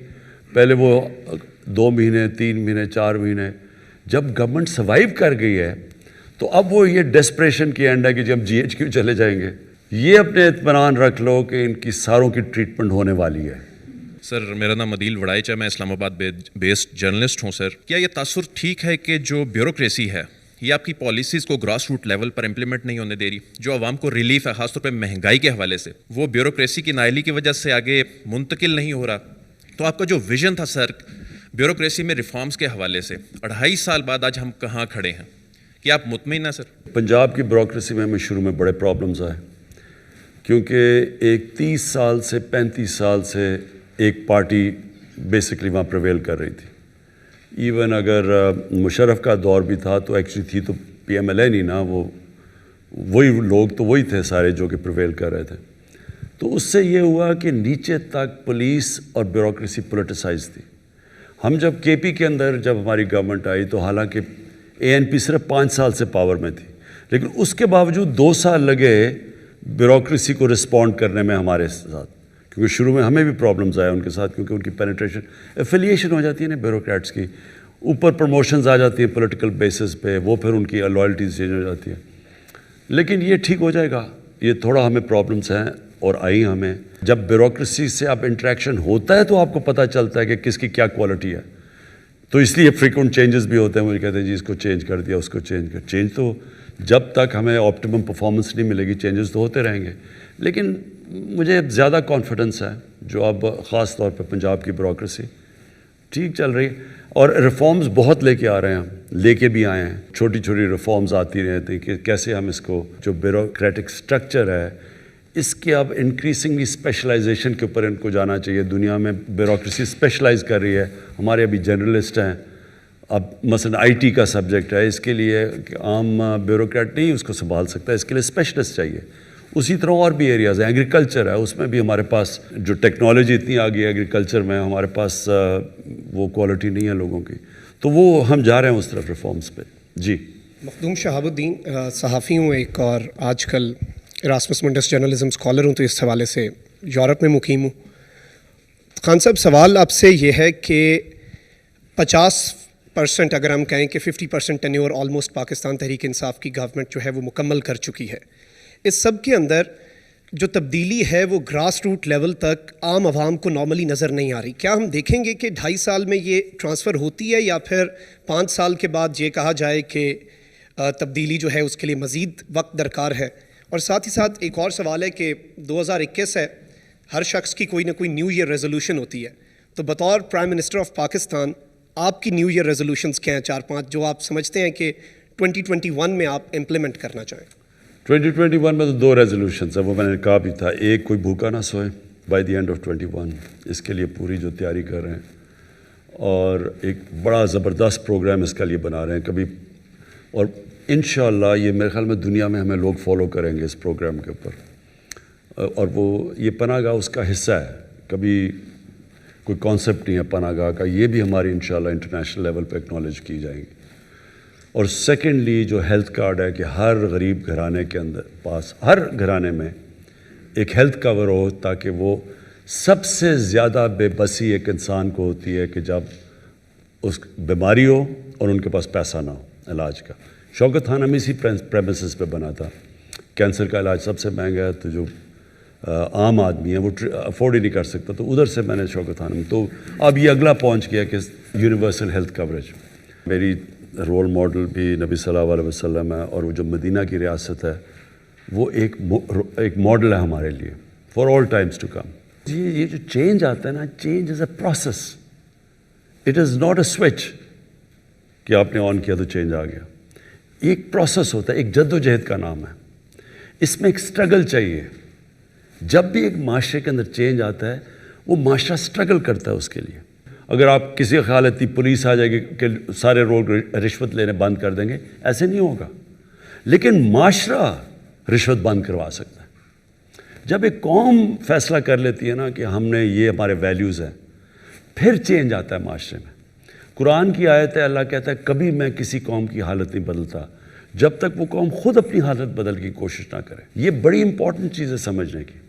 پہلے وہ 2 مہینے 3 مہینے 4 مہینے, جب گورنمنٹ سروائیو کر گئی ہے تو اب وہ یہ ڈیسپریشن کی اینڈ ہے کہ جب GHQ چلے جائیں گے. یہ اپنے اطمینان رکھ لو کہ ان کی ساروں کی ٹریٹمنٹ ہونے والی ہے. سر میرا نام عدیل وڑائچ ہے, میں اسلام آباد بیسڈ جرنلسٹ ہوں. سر کیا یہ تاثر ٹھیک ہے کہ جو بیوروکریسی ہے یہ آپ کی پالیسیز کو گراس روٹ لیول پر امپلیمنٹ نہیں ہونے دے رہی؟ جو عوام کو ریلیف ہے خاص طور پہ مہنگائی کے حوالے سے, وہ بیوروکریسی کی نااہلی کی وجہ سے آگے منتقل نہیں ہو رہا. تو آپ کا جو ویژن تھا سر بیوروکریسی میں ریفارمز کے حوالے سے, 2.5 سال بعد آج ہم کہاں کھڑے ہیں؟ کیا آپ مطمئن ہیں سر؟ پنجاب کی بیوروکریسی میں ہمیں شروع میں بڑے پرابلمز آئے, کیونکہ ایک 30 سال سے 35 سال سے ایک پارٹی بیسکلی وہاں پریویل کر رہی تھی. ایون اگر مشرف کا دور بھی تھا تو ایکچولی تھی تو PMLA نہیں نا, وہی لوگ تو وہی تھے سارے جو کہ پریویل کر رہے تھے. تو اس سے یہ ہوا کہ نیچے تک پولیس اور بیوروکریسی پولیٹیسائز تھی. ہم جب KP کے اندر جب ہماری گورنمنٹ آئی تو حالانکہ ANP صرف 5 سال سے پاور میں تھی, لیکن اس کے باوجود 2 سال لگے بیوروکریسی کو رسپونڈ کرنے میں ہمارے ساتھ, کیونکہ شروع میں ہمیں بھی پرابلمز آئے ان کے ساتھ, کیونکہ ان کی پینیٹریشن ایفیلیشن ہو جاتی ہے نا بیوروکریٹس کی, اوپر پروموشنز آ جاتی ہیں پولیٹیکل بیسس پہ, وہ پھر ان کی لائلٹیز چینج ہو جاتی ہیں. لیکن یہ ٹھیک ہو جائے گا. یہ تھوڑا ہمیں پرابلمس ہیں اور آئی ہمیں. جب بیوروکریسی سے آپ انٹریکشن ہوتا ہے تو آپ کو پتہ چلتا ہے کہ کس کی کیا کوالٹی ہے. تو اس لیے فریکوینٹ چینجز بھی ہوتے ہیں, مجھے کہتے ہیں جی اس کو چینج کر دیا, اس کو چینج تو جب تک ہمیں آپٹیمم پرفارمنس نہیں ملے گی چینجز تو ہوتے رہیں گے. لیکن مجھے زیادہ کانفیڈنس ہے جو اب خاص طور پہ پنجاب کی بیوروکریسی ٹھیک چل رہی ہے اور ریفارمز بہت لے کے آ رہے ہیں, ہم لے کے بھی آئے ہیں. چھوٹی چھوٹی ریفارمز آتی رہتی ہیں کہ کیسے ہم اس کو جو بیوروکریٹک سٹرکچر ہے اس کے اب انکریزنگلی اسپیشلائزیشن کے اوپر ان کو جانا چاہیے. دنیا میں بیوروکریسی اسپیشلائز کر رہی ہے, ہمارے ابھی جرنلسٹ ہیں. اب مثلا آئی ٹی کا سبجیکٹ ہے, اس کے لیے عام بیوروکریٹ نہیں اس کو سنبھال سکتا, اس کے لیے اسپیشلسٹ چاہیے. اسی طرح اور بھی ایریاز ہیں. ایگریکلچر ہے, اس میں بھی ہمارے پاس جو ٹیکنالوجی اتنی آ گئی ہے ایگریکلچر میں, ہمارے پاس وہ کوالٹی نہیں ہے لوگوں کی. تو وہ ہم جا رہے ہیں اس طرف ریفارمز پہ. جی مخدوم شہاب الدین, صحافی ہوں ایک, اور آج کل اراسمس منڈس جرنلزم اسکالر ہوں, تو اس حوالے سے یورپ میں مقیم ہوں. خان صاحب, سوال آپ سے یہ ہے کہ 50% اگر ہم کہیں کہ 50% ٹینیور آلموسٹ پاکستان تحریک انصاف کی گورنمنٹ جو ہے وہ مکمل کر چکی ہے. اس سب کے اندر جو تبدیلی ہے وہ گراس روٹ لیول تک عام عوام کو نارملی نظر نہیں آ رہی. کیا ہم دیکھیں گے کہ 2.5 سال میں یہ ٹرانسفر ہوتی ہے, یا پھر 5 سال کے بعد یہ کہا جائے کہ تبدیلی جو ہے اس کے لیے مزید وقت درکار ہے؟ اور ساتھ ہی ساتھ ایک اور سوال ہے کہ 2021 ہے, ہر شخص کی کوئی نہ کوئی نیو ایئر ریزولوشن ہوتی ہے, تو بطور پرائم منسٹر آف پاکستان آپ کی نیو ایئر ریزولوشنز کیا ہیں 4-5 جو آپ سمجھتے ہیں کہ 2021 میں آپ امپلیمنٹ کرنا چاہیں؟ 2021 میں تو 2 ریزولوشنز ہیں, وہ میں نے کہا بھی تھا. ایک, کوئی بھوکا نہ سوئے بائی دی اینڈ آف 21, اس کے لیے پوری جو تیاری کر رہے ہیں, اور ایک بڑا زبردست پروگرام اس کا لیے بنا رہے ہیں کبھی, اور انشاءاللہ یہ میرے خیال میں دنیا میں ہمیں لوگ فالو کریں گے اس پروگرام کے اوپر. اور وہ یہ پناہ گاہ اس کا حصہ ہے, کبھی کوئی کانسیپٹ نہیں ہے پناہ گاہ کا, یہ بھی ہماری انشاءاللہ انٹرنیشنل لیول پہ ایکنالج کی جائیں گی. اور سیکنڈلی جو ہیلتھ کارڈ ہے کہ ہر غریب گھرانے کے اندر پاس, ہر گھرانے میں ایک ہیلتھ کور ہو, تاکہ وہ سب سے زیادہ بے بسی ایک انسان کو ہوتی ہے کہ جب اس بیماری ہو اور ان کے پاس پیسہ نہ ہو علاج کا. شوکت خان ہم اسی پریمیسز پہ بنا تھا. کینسر کا علاج سب سے مہنگا ہے, تو جو عام آدمی ہے وہ افورڈ ہی نہیں کر سکتا, تو ادھر سے میں نے شوکت خان. تو اب یہ اگلا پہنچ گیا کہ یونیورسل ہیلتھ کوریج. میری رول ماڈل بھی نبی صلی اللہ علیہ وسلم ہے, اور وہ جو مدینہ کی ریاست ہے وہ ایک ماڈل ہے ہمارے لیے for all times to come. یہ جو چینج آتا ہے نا, change is a process, it is not a switch کہ آپ نے آن کیا تو چینج آ گیا. ایک پروسیس ہوتا ہے, ایک جد و جہد کا نام ہے. اس میں ایک سٹرگل چاہیے. جب بھی ایک معاشرے کے اندر چینج آتا ہے وہ معاشرہ سٹرگل کرتا ہے اس کے لیے. اگر آپ کسی کا خیال ہے پولیس آ جائے گی کہ سارے لوگ رشوت لینے بند کر دیں گے, ایسے نہیں ہوگا. لیکن معاشرہ رشوت بند کروا سکتا ہے. جب ایک قوم فیصلہ کر لیتی ہے نا کہ ہم نے یہ ہمارے ویلیوز ہیں, پھر چینج آتا ہے معاشرے میں. قرآن کی آیت ہے, اللہ کہتا ہے کبھی میں کسی قوم کی حالت نہیں بدلتا جب تک وہ قوم خود اپنی حالت بدل کی کوشش نہ کرے. یہ بڑی امپورٹنٹ چیز ہے سمجھنے کی.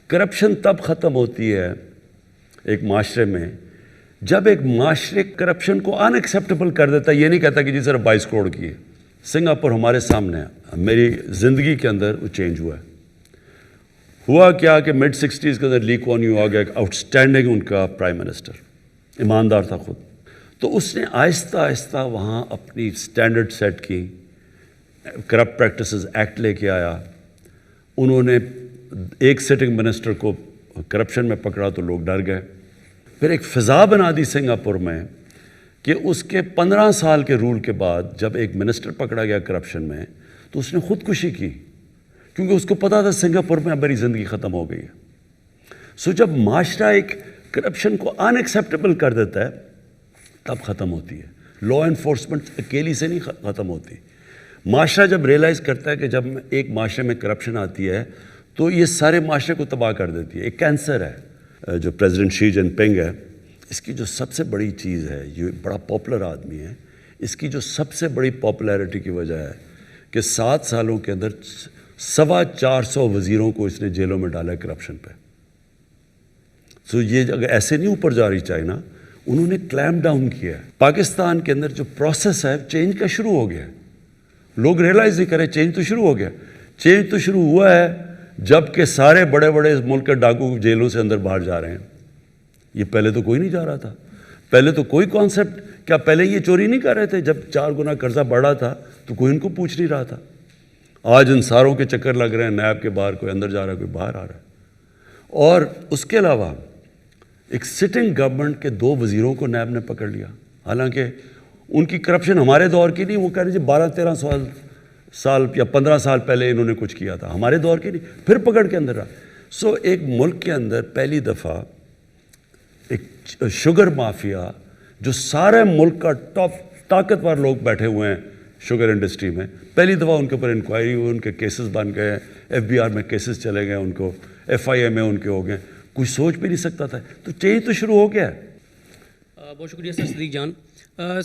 کرپشن تب ختم ہوتی ہے ایک معاشرے میں جب ایک معاشرے کرپشن کو ان ایکسیپٹیبل کر دیتا ہے. یہ نہیں کہتا کہ جی صرف 22 کروڑ کی ہے. سنگاپور ہمارے سامنے ہے, میری زندگی کے اندر وہ چینج ہوا ہے. ہوا کیا کہ mid 60s کے اندر لی کوان یو آ گیا, آؤٹ اسٹینڈنگ ان کا پرائم منسٹر, ایماندار تھا خود. تو اس نے آہستہ آہستہ وہاں اپنی اسٹینڈرڈ سیٹ کی, کرپٹ پریکٹسز ایکٹ لے کے آیا. انہوں نے ایک سٹنگ منسٹر کو کرپشن میں پکڑا تو لوگ ڈر گئے. پھر ایک فضا بنا دی سنگاپور میں کہ اس کے 15 سال کے رول کے بعد جب ایک منسٹر پکڑا گیا کرپشن میں تو اس نے خودکشی کی, کیونکہ اس کو پتا تھا سنگاپور میں اب میری زندگی ختم ہو گئی ہے. سو جب معاشرہ ایک کرپشن کو ان ایکسیپٹیبل کر دیتا ہے تب ختم ہوتی ہے. لا انفورسمنٹ اکیلی سے نہیں ختم ہوتی. معاشرہ جب ریئلائز کرتا ہے کہ جب ایک معاشرے میں کرپشن آتی ہے تو یہ سارے معاشرے کو تباہ کر دیتی ہے. ایک کینسر ہے جو پریزیڈنٹ شی جن پنگ ہے, اس کی جو سب سے بڑی چیز ہے, یہ بڑا پاپولر آدمی ہے, اس کی جو سب سے بڑی پاپولیرٹی کی وجہ ہے کہ 7 سالوں کے اندر 450 وزیروں کو اس نے جیلوں میں ڈالا ہے کرپشن پہ. سو یہ اگر ایسے نہیں اوپر جا رہی چائنا, انہوں نے کلیمپ ڈاؤن کیا ہے. پاکستان کے اندر جو پروسیس ہے چینج کا شروع ہو گیا ہے. لوگ ریئلائز نہیں کرے, چینج تو شروع ہو گیا. چینج تو شروع ہوا ہے جب کہ سارے بڑے بڑے ملک کے ڈاکو جیلوں سے اندر باہر جا رہے ہیں. یہ پہلے تو کوئی نہیں جا رہا تھا. پہلے تو کوئی کانسیپٹ, کیا پہلے یہ چوری نہیں کر رہے تھے؟ جب 4 گنا قرضہ بڑھ رہا تھا تو کوئی ان کو پوچھ نہیں رہا تھا. آج ان ساروں کے چکر لگ رہے ہیں، نیب کے باہر کوئی اندر جا رہا ہے، کوئی باہر آ رہا ہے. اور اس کے علاوہ ایک سٹنگ گورنمنٹ کے 2 وزیروں کو نیب نے پکڑ لیا، حالانکہ ان کی کرپشن ہمارے دور کی نہیں. وہ کہہ رہے جی 12-13 سال یا 15 سال پہلے انہوں نے کچھ کیا تھا، ہمارے دور کی نہیں، پھر پکڑ کے اندر رہا. سو ایک ملک کے اندر پہلی دفعہ ایک شوگر مافیا جو سارے ملک کا ٹاپ طاقتور لوگ بیٹھے ہوئے ہیں شوگر انڈسٹری میں، پہلی دفعہ ان کے اوپر انکوائری ہوئی، ان کے کیسز بن گئے، FBI میں کیسز چلے گئے، ان کو FIA میں ان کے ہو گئے. کوئی سوچ بھی نہیں سکتا تھا. تو چینج تو شروع ہو گیا ہے. بہت شکریہ سر صدیق جان.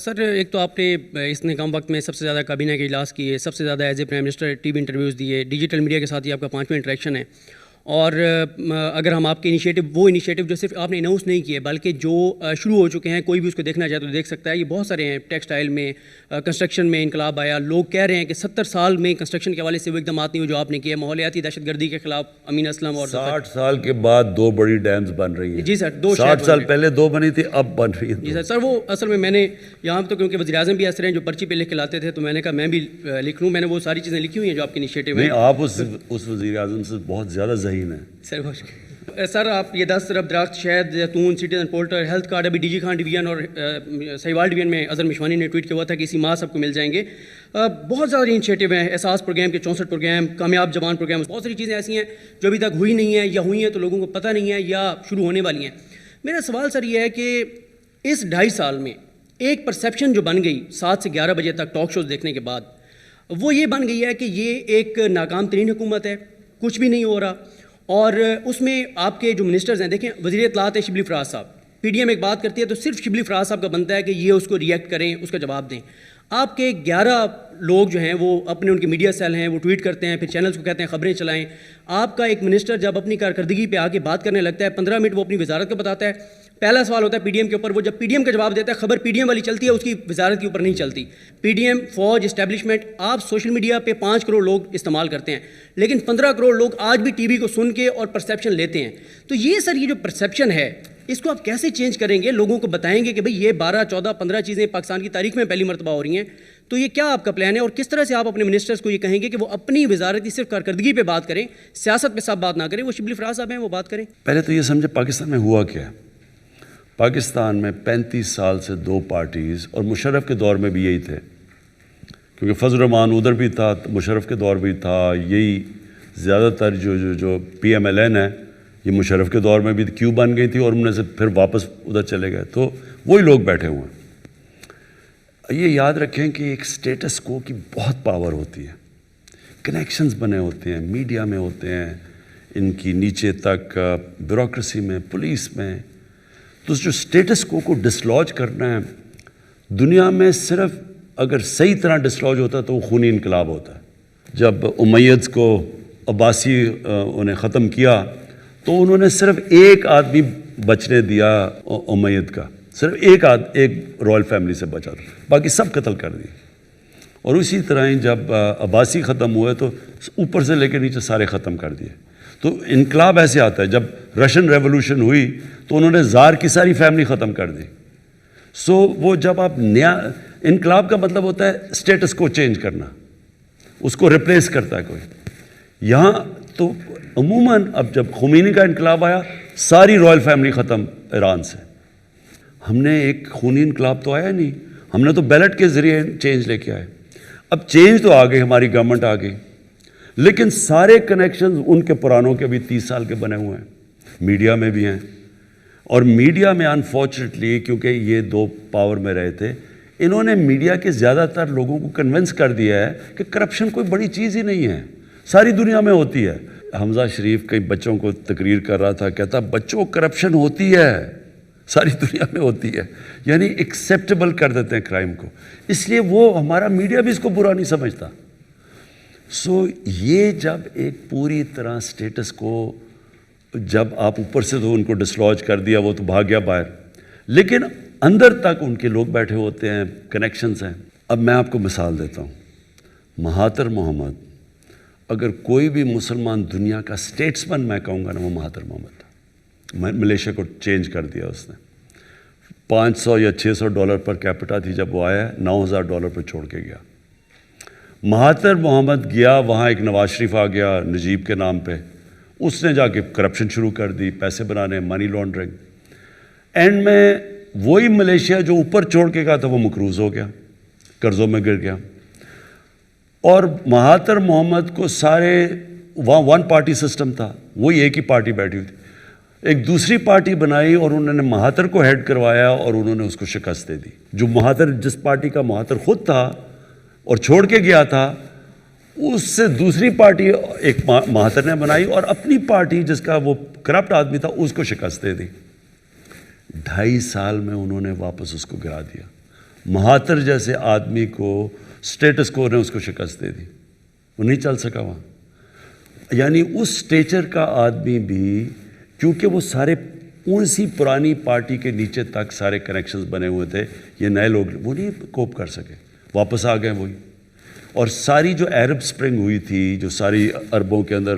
سر ایک تو آپ نے اس نے کم وقت میں سب سے زیادہ کابینہ کے اجلاس کیے، سب سے زیادہ as a prime minister T V interviews دیے، ڈیجیٹل میڈیا کے ساتھ ہی آپ کا 5واں انٹریکشن ہے. اور اگر ہم آپ کے وہ انیشیٹو جو صرف آپ نے اناؤنس نہیں کیے بلکہ جو شروع ہو چکے ہیں، کوئی بھی اس کو دیکھنا چاہے تو دیکھ سکتا ہے. یہ بہت سارے ہیں. ٹیکسٹائل میں، کنسٹرکشن میں انقلاب آیا. لوگ کہہ رہے ہیں کہ 70 سال میں کنسٹرکشن کے حوالے سے وہ اقدامات نہیں ہوئے جو آپ نے کیے. ماحولیاتی دہشت گردی کے خلاف امین اسلم اور 60 سال کے بعد 2 بڑی ڈیمز بن رہی ہیں. جی سر، 60 سال پہلے 2 بنی تھی، اب بن رہی ہیں. جی سر. سر وہ اصل میں نے یہاں تو کیونکہ وزیر اعظم بھی ایسے ہیں جو پرچی پہ لکھ کے لاتے تھے، تو میں نے کہا میں بھی لکھ لوں. میں نے وہ ساری چیزیں لکھی ہوئی ہیں جو آپ کے انیشیٹو ہیں. نہیں، آپ اس وزیر اعظم سے بہت زیادہ ذہین ہیں. سر بہت شکریہ. سر آپ یہ 10 ارب درخت شہد زیتون سٹیزن پورٹل ہیلتھ کارڈ ابھی DG خان ڈویژن اور سہیوال ڈویژن میں اظہر مشوانی نے ٹویٹ کیا ہوا تھا کہ اسی ماہ سب کو مل جائیں گے. بہت سارے انیشیٹو ہیں. احساس پروگرام کے 64 پروگرام، کامیاب جوان پروگرام، بہت ساری چیزیں ایسی ہیں جو ابھی تک ہوئی نہیں ہیں یا ہوئی ہیں تو لوگوں کو پتہ نہیں ہے یا شروع ہونے والی ہیں. میرا سوال سر یہ ہے کہ اس 2.5 سال میں ایک پرسیپشن جو بن گئی 7 سے 11 بجے تک ٹاک شوز دیکھنے کے بعد، وہ یہ بن گئی ہے کہ یہ ایک ناکام ترین حکومت ہے، کچھ بھی نہیں ہو رہا. اور اس میں آپ کے جو منسٹرز ہیں، دیکھیں وزیر اطلاعات ہے شبلی فراز صاحب، PDM ایک بات کرتی ہے تو صرف شبلی فراز صاحب کا بنتا ہے کہ یہ اس کو ریئیکٹ کریں، اس کا جواب دیں. آپ کے 11 لوگ جو ہیں وہ اپنے ان کے میڈیا سیل ہیں، وہ ٹویٹ کرتے ہیں، پھر چینلز کو کہتے ہیں خبریں چلائیں. آپ کا ایک منسٹر جب اپنی کارکردگی پہ آ کے بات کرنے لگتا ہے 15 منٹ وہ اپنی وزارت کا بتاتا ہے. پہلا سوال ہوتا ہے PDM کے اوپر، وہ جب PDM کا جواب دیتا ہے خبر PDM والی چلتی ہے، اس کی وزارت کے اوپر نہیں چلتی. PDM، فوج، اسٹیبلشمنٹ، آپ سوشل میڈیا پہ 5 کروڑ لوگ استعمال کرتے ہیں، لیکن 15 کروڑ لوگ آج بھی ٹی وی کو سن کے اور پرسیپشن لیتے ہیں. تو یہ سر یہ جو پرسیپشن ہے اس کو آپ کیسے چینج کریں گے؟ لوگوں کو بتائیں گے کہ بھئی یہ 12، 14، 15 چیزیں پاکستان کی تاریخ میں پہلی مرتبہ ہو رہی ہیں. تو یہ کیا آپ کا پلان ہے اور کس طرح سے آپ اپنے منسٹرز کو یہ کہیں گے کہ وہ اپنی وزارت کی صرف کارکردگی پہ بات کریں، سیاست پہ سب بات نہ کریں؟ وہ شبلی فراز صاحب ہیں، وہ بات کریں. پہلے تو یہ سمجھے پاکستان میں ہوا کیا ہے. پاکستان میں 35 سال سے 2 پارٹیز، اور مشرف کے دور میں بھی یہی تھے، کیونکہ فضل الرحمان ادھر بھی تھا، مشرف کے دور بھی تھا. یہی زیادہ تر جو PMLN ہے یہ مشرف کے دور میں بھی کیوں بن گئی تھی اور انہوں نے سے پھر واپس ادھر چلے گئے. تو وہی لوگ بیٹھے ہوئے ہیں. یہ یاد رکھیں کہ ایک سٹیٹس کو کی بہت پاور ہوتی ہے. کنیکشنز بنے ہوتے ہیں، میڈیا میں ہوتے ہیں، ان کی نیچے تک بیوروکریسی میں، پولیس میں. تو جو سٹیٹس کو ڈسلوج کرنا ہے دنیا میں، صرف اگر صحیح طرح ڈسلوج ہوتا تو وہ خونی انقلاب ہوتا ہے. جب امیدز کو عباسی انہیں ختم کیا تو انہوں نے صرف ایک آدمی بچنے دیا امید کا، صرف ایک رائل فیملی سے بچا تھا، باقی سب قتل کر دیے. اور اسی طرح ہی جب عباسی ختم ہوئے تو اوپر سے لے کے نیچے سارے ختم کر دیے. تو انقلاب ایسے آتا ہے. جب رشین ریولوشن ہوئی تو انہوں نے زار کی ساری فیملی ختم کر دی. سو وہ جب آپ نیا انقلاب کا مطلب ہوتا ہے سٹیٹس کو چینج کرنا، اس کو ریپلیس کرتا ہے کوئی. یہاں تو عموماً اب جب خمینی کا انقلاب آیا ساری رائل فیملی ختم ایران سے. ہم نے ایک خونی انقلاب تو آیا نہیں، ہم نے تو بیلٹ کے ذریعے چینج لے کے آئے. اب چینج تو آ گئی، ہماری گورنمنٹ آ گئی، لیکن سارے کنیکشنز ان کے پرانوں کے بھی 30 سال کے بنے ہوئے ہیں. میڈیا میں بھی ہیں، اور میڈیا میں انفارچونیٹلی کیونکہ یہ 2 پاور میں رہے تھے، انہوں نے میڈیا کے زیادہ تر لوگوں کو کنونس کر دیا ہے کہ کرپشن کوئی بڑی چیز ہی نہیں ہے، ساری دنیا میں ہوتی ہے. حمزہ شریف کئی بچوں کو تقریر کر رہا تھا، کہتا بچوں کرپشن ہوتی ہے، ساری دنیا میں ہوتی ہے. یعنی ایکسیپٹیبل کر دیتے ہیں کرائم کو، اس لیے وہ ہمارا میڈیا بھی اس کو برا نہیں سمجھتا. سو یہ جب ایک پوری طرح سٹیٹس کو جب آپ اوپر سے تو ان کو ڈسلوج کر دیا، وہ تو بھاگ گیا باہر، لیکن اندر تک ان کے لوگ بیٹھے ہوتے ہیں، کنیکشنز ہیں. اب میں آپ کو مثال دیتا ہوں. مہاتر محمد، اگر کوئی بھی مسلمان دنیا کا سٹیٹسمن میں کہوں گا نا، وہ مہاتر محمد تھا. ملیشیا کو چینج کر دیا اس نے. $500 یا $600 پر کیپٹا تھی جب وہ آیا، $9,000 پر چھوڑ کے گیا. مہاتر محمد گیا وہاں، ایک نواز شریف آ گیا نجیب کے نام پہ، اس نے جا کے کرپشن شروع کر دی، پیسے بنانے، منی لانڈرنگ. اینڈ میں وہی ملیشیا جو اوپر چھوڑ کے گیا تھا وہ مقروض ہو گیا، قرضوں میں گر گیا. اور مہاتر محمد کو سارے وہاں ون پارٹی سسٹم تھا، وہی ایک ہی پارٹی بیٹھی ہوئی تھی. ایک دوسری پارٹی بنائی اور انہوں نے مہاتر کو ہیڈ کروایا اور انہوں نے اس کو شکست دے دی. جو مہاتر، جس پارٹی کا مہاتر خود تھا اور چھوڑ کے گیا تھا، اس سے دوسری پارٹی ایک مہاتر نے بنائی اور اپنی پارٹی جس کا وہ کرپٹ آدمی تھا اس کو شکست دے دی. 2.5 سال میں انہوں نے واپس اس کو گرا دیا. مہاتر جیسے آدمی کو اسٹیٹس کو نے اس کو شکست دے دی، وہ نہیں چل سکا وہاں. یعنی اس اسٹیچر کا آدمی بھی، کیونکہ وہ سارے اسی پرانی پارٹی کے نیچے تک سارے کنیکشنز بنے ہوئے تھے، یہ نئے لوگ وہ نہیں کوپ کر سکے، واپس آ گئے وہی. اور ساری جو عرب سپرنگ ہوئی تھی، جو ساری عربوں کے اندر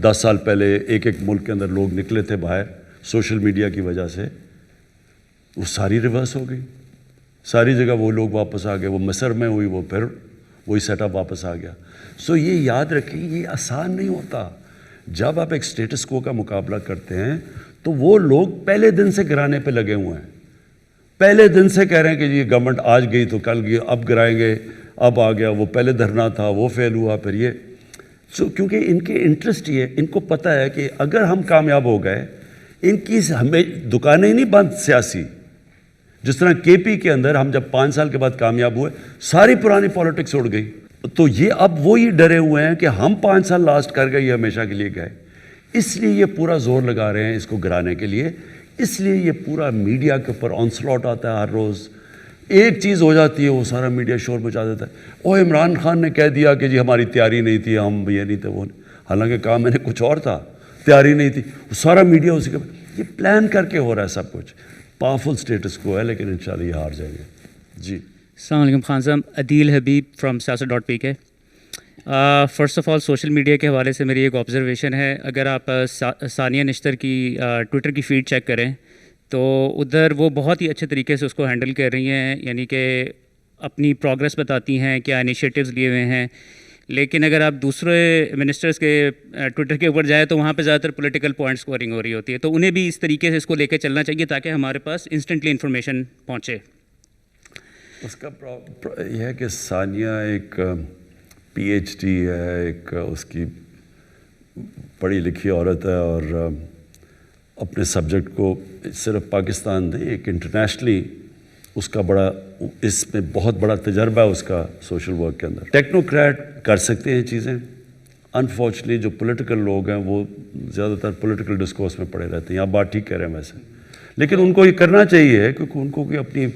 10 سال پہلے ایک ایک ملک کے اندر لوگ نکلے تھے باہر سوشل میڈیا کی وجہ سے، وہ ساری ریورس ہو گئی. ساری جگہ وہ لوگ واپس آ گئے. وہ مصر میں ہوئی، وہ پھر وہی سیٹ اپ واپس آ گیا. سو یہ یاد رکھیں، یہ آسان نہیں ہوتا. جب آپ ایک سٹیٹس کو کا مقابلہ کرتے ہیں تو وہ لوگ پہلے دن سے گرانے پہ لگے ہوئے ہیں، پہلے دن سے کہہ رہے ہیں کہ یہ گورنمنٹ آج گئی تو کل گئی، اب گرائیں گے، اب آ گیا، وہ پہلے دھرنا تھا وہ فیل ہوا، پھر یہ. سو کیونکہ ان کے انٹرسٹ یہ ہے، ان کو پتہ ہے کہ اگر ہم کامیاب ہو گئے، ان کی ہمیں دکانیں نہیں بند سیاسی. جس طرح کے پی کے اندر ہم جب 5 سال کے بعد کامیاب ہوئے، ساری پرانی پالیٹکس اڑ گئی. تو یہ اب وہی ڈرے ہوئے ہیں کہ ہم 5 سال لاسٹ کر گئے، یہ ہمیشہ کے لیے گئے. اس لیے یہ پورا زور لگا رہے ہیں اس کو گرانے کے لیے. اس لیے یہ پورا میڈیا کے اوپر آنسلاٹ آتا ہے. ہر روز ایک چیز ہو جاتی ہے، وہ سارا میڈیا شور مچا دیتا ہے. او عمران خان نے کہہ دیا کہ جی ہماری تیاری نہیں تھی، ہم یہ نہیں تھے وہ نہیں. حالانکہ کام میں نے کچھ اور تھا، تیاری نہیں تھی. وہ سارا میڈیا اسی کے، یہ پلان کر کے ہو رہا ہے سب کچھ. پاورفل سٹیٹس کو ہے، لیکن انشاءاللہ یہ ہار جائیں گے. جی السلام علیکم خان صاحب. عدیل حبیب فرام سیاست.pk. First of all social media کے حوالے سے میری ایک آبزرویشن ہے. اگر آپ ثانیہ نشتر کی ٹویٹر کی فیڈ چیک کریں تو ادھر وہ بہت ہی اچھے طریقے سے اس کو ہینڈل کر رہی ہیں، یعنی کہ اپنی پروگرس بتاتی ہیں، کیا انیشیٹوز لیے ہوئے ہیں. لیکن اگر آپ دوسرے منسٹرز کے ٹویٹر کے اوپر جائیں تو وہاں پہ زیادہ تر پولیٹیکل پوائنٹ اسکورنگ ہو رہی ہوتی ہے. تو انہیں بھی اس طریقے سے اس کو لے کے چلنا چاہیے تاکہ ہمارے پاس انسٹنٹلی انفارمیشن پہنچے. اس کا یہ ہے کہ ثانیہ ایک PhD ہے، ایک اس کی پڑھی لکھی عورت ہے، اور اپنے سبجیکٹ کو صرف پاکستان نہیں، ایک انٹرنیشنلی اس کا بڑا، اس میں بہت بڑا تجربہ ہے اس کا سوشل ورک کے اندر. ٹیکنوکریٹ کر سکتے ہیں چیزیں. انفارچونیٹلی جو پولیٹیکل لوگ ہیں وہ زیادہ تر پولیٹیکل ڈسکورس میں پڑے رہتے ہیں. آپ بات ٹھیک کہہ رہے ہیں ویسے، لیکن ان کو یہ کرنا چاہیے کیونکہ ان کو کوئی اپنی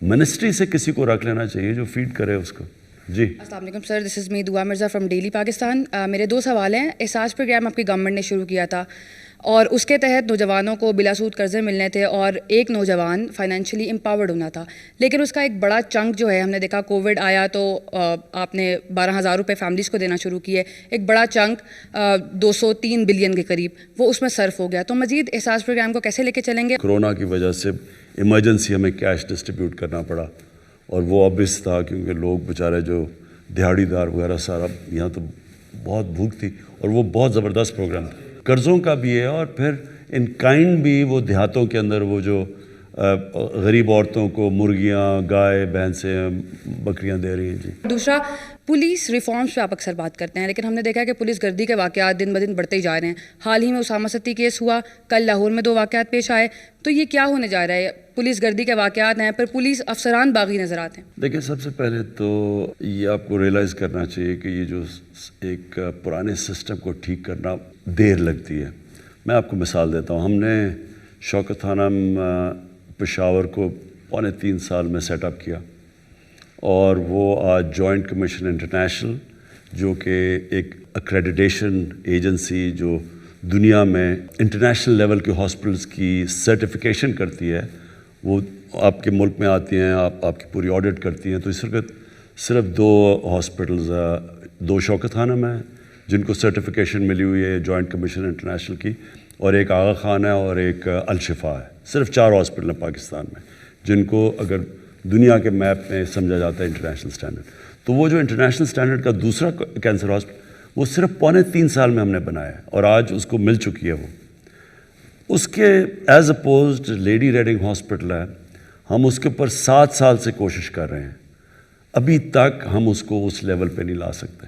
منسٹری سے کسی کو رکھ لینا چاہیے جو فیڈ کرے اس کو. جی السلام علیکم سر، دس از می دعا مرزا فرام ڈیلی پاکستان. میرے 2 سوال ہیں. احساس پروگرام آپ کی گورنمنٹ نے شروع کیا تھا اور اس کے تحت نوجوانوں کو بلا سود قرضے ملنے تھے اور ایک نوجوان فائنینشلی امپاورڈ ہونا تھا. لیکن اس کا ایک بڑا چنک جو ہے، ہم نے دیکھا کووڈ آیا تو آپ نے 12,000 روپے فیملیز کو دینا شروع کیے. ایک بڑا چنک 203 بلین کے قریب وہ اس میں صرف ہو گیا. تو مزید احساس پروگرام کو کیسے لے کے چلیں گے؟ کرونا کی وجہ سے ایمرجنسی ہمیں کیش ڈسٹریبیوٹ کرنا پڑا، اور وہ آبویس تھا کیونکہ لوگ بیچارے جو دیہڑی دار وغیرہ سارا، یہاں تو بہت بھوک تھی، اور وہ بہت زبردست پروگرام تھا. قرضوں کا بھی ہے اور پھر ان کائنڈ بھی. وہ دیہاتوں کے اندر وہ جو غریب عورتوں کو مرغیاں، گائے، بھینسیں، بکریاں دے رہی ہیں. جی دوسرا، پولیس ریفارمز پہ آپ اکثر بات کرتے ہیں، لیکن ہم نے دیکھا کہ پولیس گردی کے واقعات دن بدن بڑھتے ہی جا رہے ہیں. حال ہی میں اسامہ ستی کیس ہوا، کل لاہور میں 2 واقعات پیش آئے. تو یہ کیا ہونے جا رہا ہے؟ پولیس گردی کے واقعات ہیں پر پولیس افسران باغی نظر آتے ہیں. دیکھیں، سب سے پہلے تو یہ آپ کو ریئلائز کرنا چاہیے کہ یہ جو ایک پرانے سسٹم کو ٹھیک کرنا دیر لگتی ہے. میں آپ کو مثال دیتا ہوں. ہم نے شوکت تھانہ پشاور کو 3.25 سال میں سیٹ اپ کیا، اور وہ آج جوائنٹ کمیشن انٹرنیشنل، جو کہ ایک ایکریڈیٹیشن ایجنسی جو دنیا میں انٹرنیشنل لیول کے ہاسپٹلس کی سرٹیفیکیشن کرتی ہے، وہ آپ کے ملک میں آتی ہیں، آپ کی پوری آڈٹ کرتی ہیں. تو اس وقت صرف 2 ہاسپٹلز، 2 شوکت خانہ میں جن کو سرٹیفیکیشن ملی ہوئی ہے جوائنٹ کمیشن انٹرنیشنل کی، اور ایک آغا خان ہے اور ایک الشفا ہے. صرف 4 ہاسپٹل ہیں پاکستان میں جن کو اگر دنیا کے میپ میں سمجھا جاتا ہے انٹرنیشنل سٹینڈرڈ. تو وہ جو انٹرنیشنل اسٹینڈرڈ کا دوسرا کینسر ہاسپٹل وہ صرف 3.25 سال میں ہم نے بنایا ہے اور آج اس کو مل چکی ہے وہ. اس کے as opposed lady reading hospital ہے, ہم اس کے اوپر 7 سال سے کوشش کر رہے ہیں, ابھی تک ہم اس کو اس لیول پہ نہیں لا سکتے,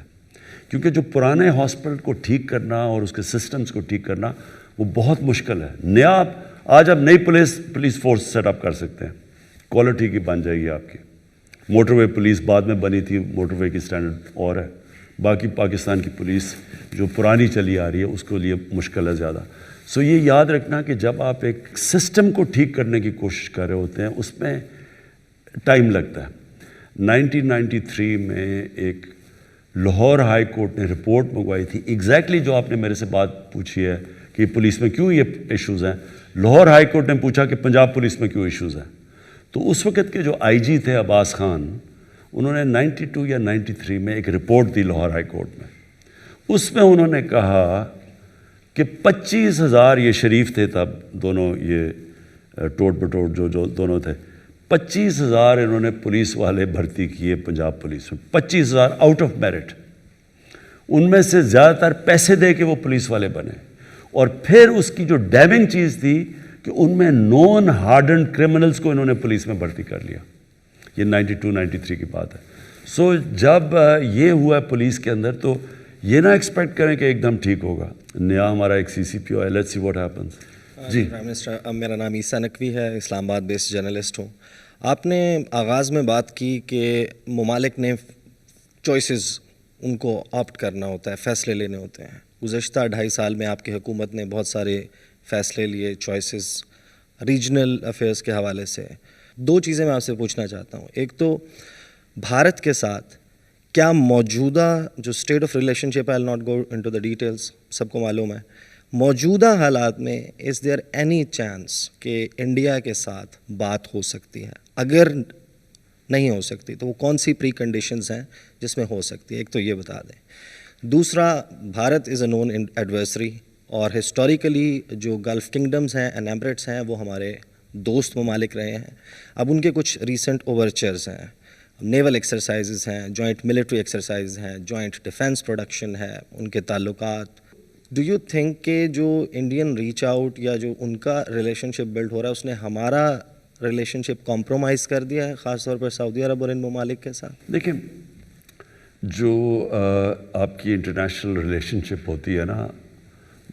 کیونکہ جو پرانے ہاسپٹل کو ٹھیک کرنا اور اس کے سسٹمز کو ٹھیک کرنا وہ بہت مشکل ہے. نیا آج آپ نئی پولیس فورس سیٹ اپ کر سکتے ہیں, کوالٹی کی بن جائے گی آپ کی. موٹر وے پولیس بعد میں بنی تھی, موٹر وے کی سٹینڈرڈ اور ہے, باقی پاکستان کی پولیس جو پرانی چلی آ رہی ہے اس کے لیے مشکل ہے زیادہ. سو یہ یاد رکھنا کہ جب آپ ایک سسٹم کو ٹھیک کرنے کی کوشش کر رہے ہوتے ہیں اس میں ٹائم لگتا ہے. 1993 میں ایک لاہور ہائی کورٹ نے رپورٹ منگوائی تھی, ایگزیکٹلی جو آپ نے میرے سے بات پوچھی ہے کہ پولیس میں کیوں یہ ایشوز ہیں, لاہور ہائی کورٹ نے پوچھا کہ پنجاب پولیس میں کیوں ایشوز ہیں. تو اس وقت کے جو آئی جی تھے عباس خان, انہوں نے 92 یا 93 میں ایک رپورٹ دی لاہور ہائی کورٹ میں. اس میں انہوں نے کہا کہ 25,000 یہ شریف تھے تب دونوں, یہ ٹوٹ بٹوٹ جو دونوں تھے, 25,000 انہوں نے پولیس والے بھرتی کیے پنجاب پولیس میں, 25,000 آؤٹ آف میرٹ. ان میں سے زیادہ تر پیسے دے کے وہ پولیس والے بنے, اور پھر اس کی جو ڈیمنگ چیز تھی کہ ان میں نون ہارڈنڈ کرمنلز کو انہوں نے پولیس میں بھرتی کر لیا. یہ 92-93 کی بات ہے. سو جب یہ ہوا ہے پولیس کے اندر تو یہ نہ ایکسپیکٹ کریں کہ ایک دم ٹھیک ہوگا. نیا ہمارا ایک سی سی پی او ہے, لیٹس سی واٹ ہیپنس. جی پرائم منسٹر, میرا نام عیسیٰ نقوی ہے, اسلام آباد بیسڈ جرنلسٹ ہوں. آپ نے آغاز میں بات کی کہ ممالک نے چوائسز ان کو آپٹ کرنا ہوتا ہے, فیصلے لینے ہوتے ہیں. گزشتہ 2.5 سال میں آپ کی حکومت نے بہت سارے فیصلے لیے, چوائسز ریجنل افیئرس کے حوالے سے. 2 چیزیں میں آپ سے پوچھنا چاہتا ہوں. ایک تو بھارت کے ساتھ کیا موجودہ جو state of relationship, I will not go into the details, سب کو معلوم ہے, موجودہ حالات میں از دیئر اینی چانس کہ انڈیا کے ساتھ بات ہو سکتی ہے؟ اگر نہیں ہو سکتی تو وہ کون سی پری کنڈیشنز ہیں جس میں ہو سکتی ہے؟ ایک تو یہ بتا دیں. دوسرا, بھارت از اے نون ایڈورسری, اور ہسٹوریکلی جو گلف کنگڈمز ہیں, ایمریٹس ہیں, وہ ہمارے دوست ممالک رہے ہیں. اب ان کے کچھ ریسنٹ اوورچرز ہیں, نیول ایکسرسائزز ہیں, جوائنٹ ملٹری ایکسرسائز ہیں, جوائنٹ ڈیفینس پروڈکشن ہے, ان کے تعلقات. ڈو یو تھنک کہ جو انڈین ریچ آؤٹ یا جو ان کا ریلیشن شپ بلڈ ہو رہا ہے اس نے ہمارا ریلیشن شپ کمپرومائز کر دیا ہے, خاص طور پر سعودی عرب اور ان ممالک کے ساتھ؟ دیکھیں, جو آپ کی انٹرنیشنل ریلیشن شپ ہوتی ہے نا,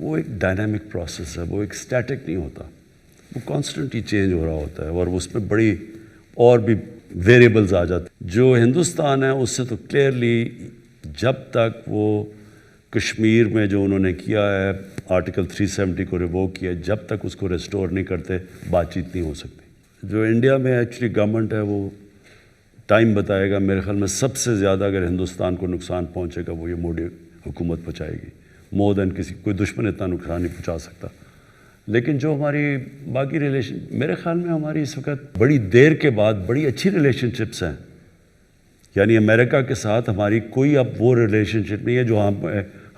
وہ ایک ڈائنامک پروسیس ہے, وہ ایک اسٹیٹک نہیں ہوتا, وہ کانسٹنٹلی چینج ہو رہا ہوتا ہے, اور اس میں بڑی اور بھی ویریبلز آ جاتے. جو ہندوستان ہے اس سے تو کلیئرلی جب تک وہ کشمیر میں جو انہوں نے کیا ہے آرٹیکل 370 کو ریووک کیا, جب تک اس کو ریسٹور نہیں کرتے بات چیت نہیں ہو سکتی. جو انڈیا میں ایکچولی گورنمنٹ ہے وہ ٹائم بتائے گا. میرے خیال میں سب سے زیادہ اگر ہندوستان کو نقصان پہنچے گا وہ یہ مودی حکومت پہنچائے گی, مور دین کسی کوئی دشمن اتنا نقصان نہیں پہنچا سکتا. لیکن جو ہماری باقی ریلیشن, میرے خیال میں ہماری اس وقت بڑی دیر کے بعد بڑی اچھی ریلیشن شپس ہیں. یعنی امریکہ کے ساتھ ہماری کوئی اب وہ ریلیشن شپ نہیں ہے جو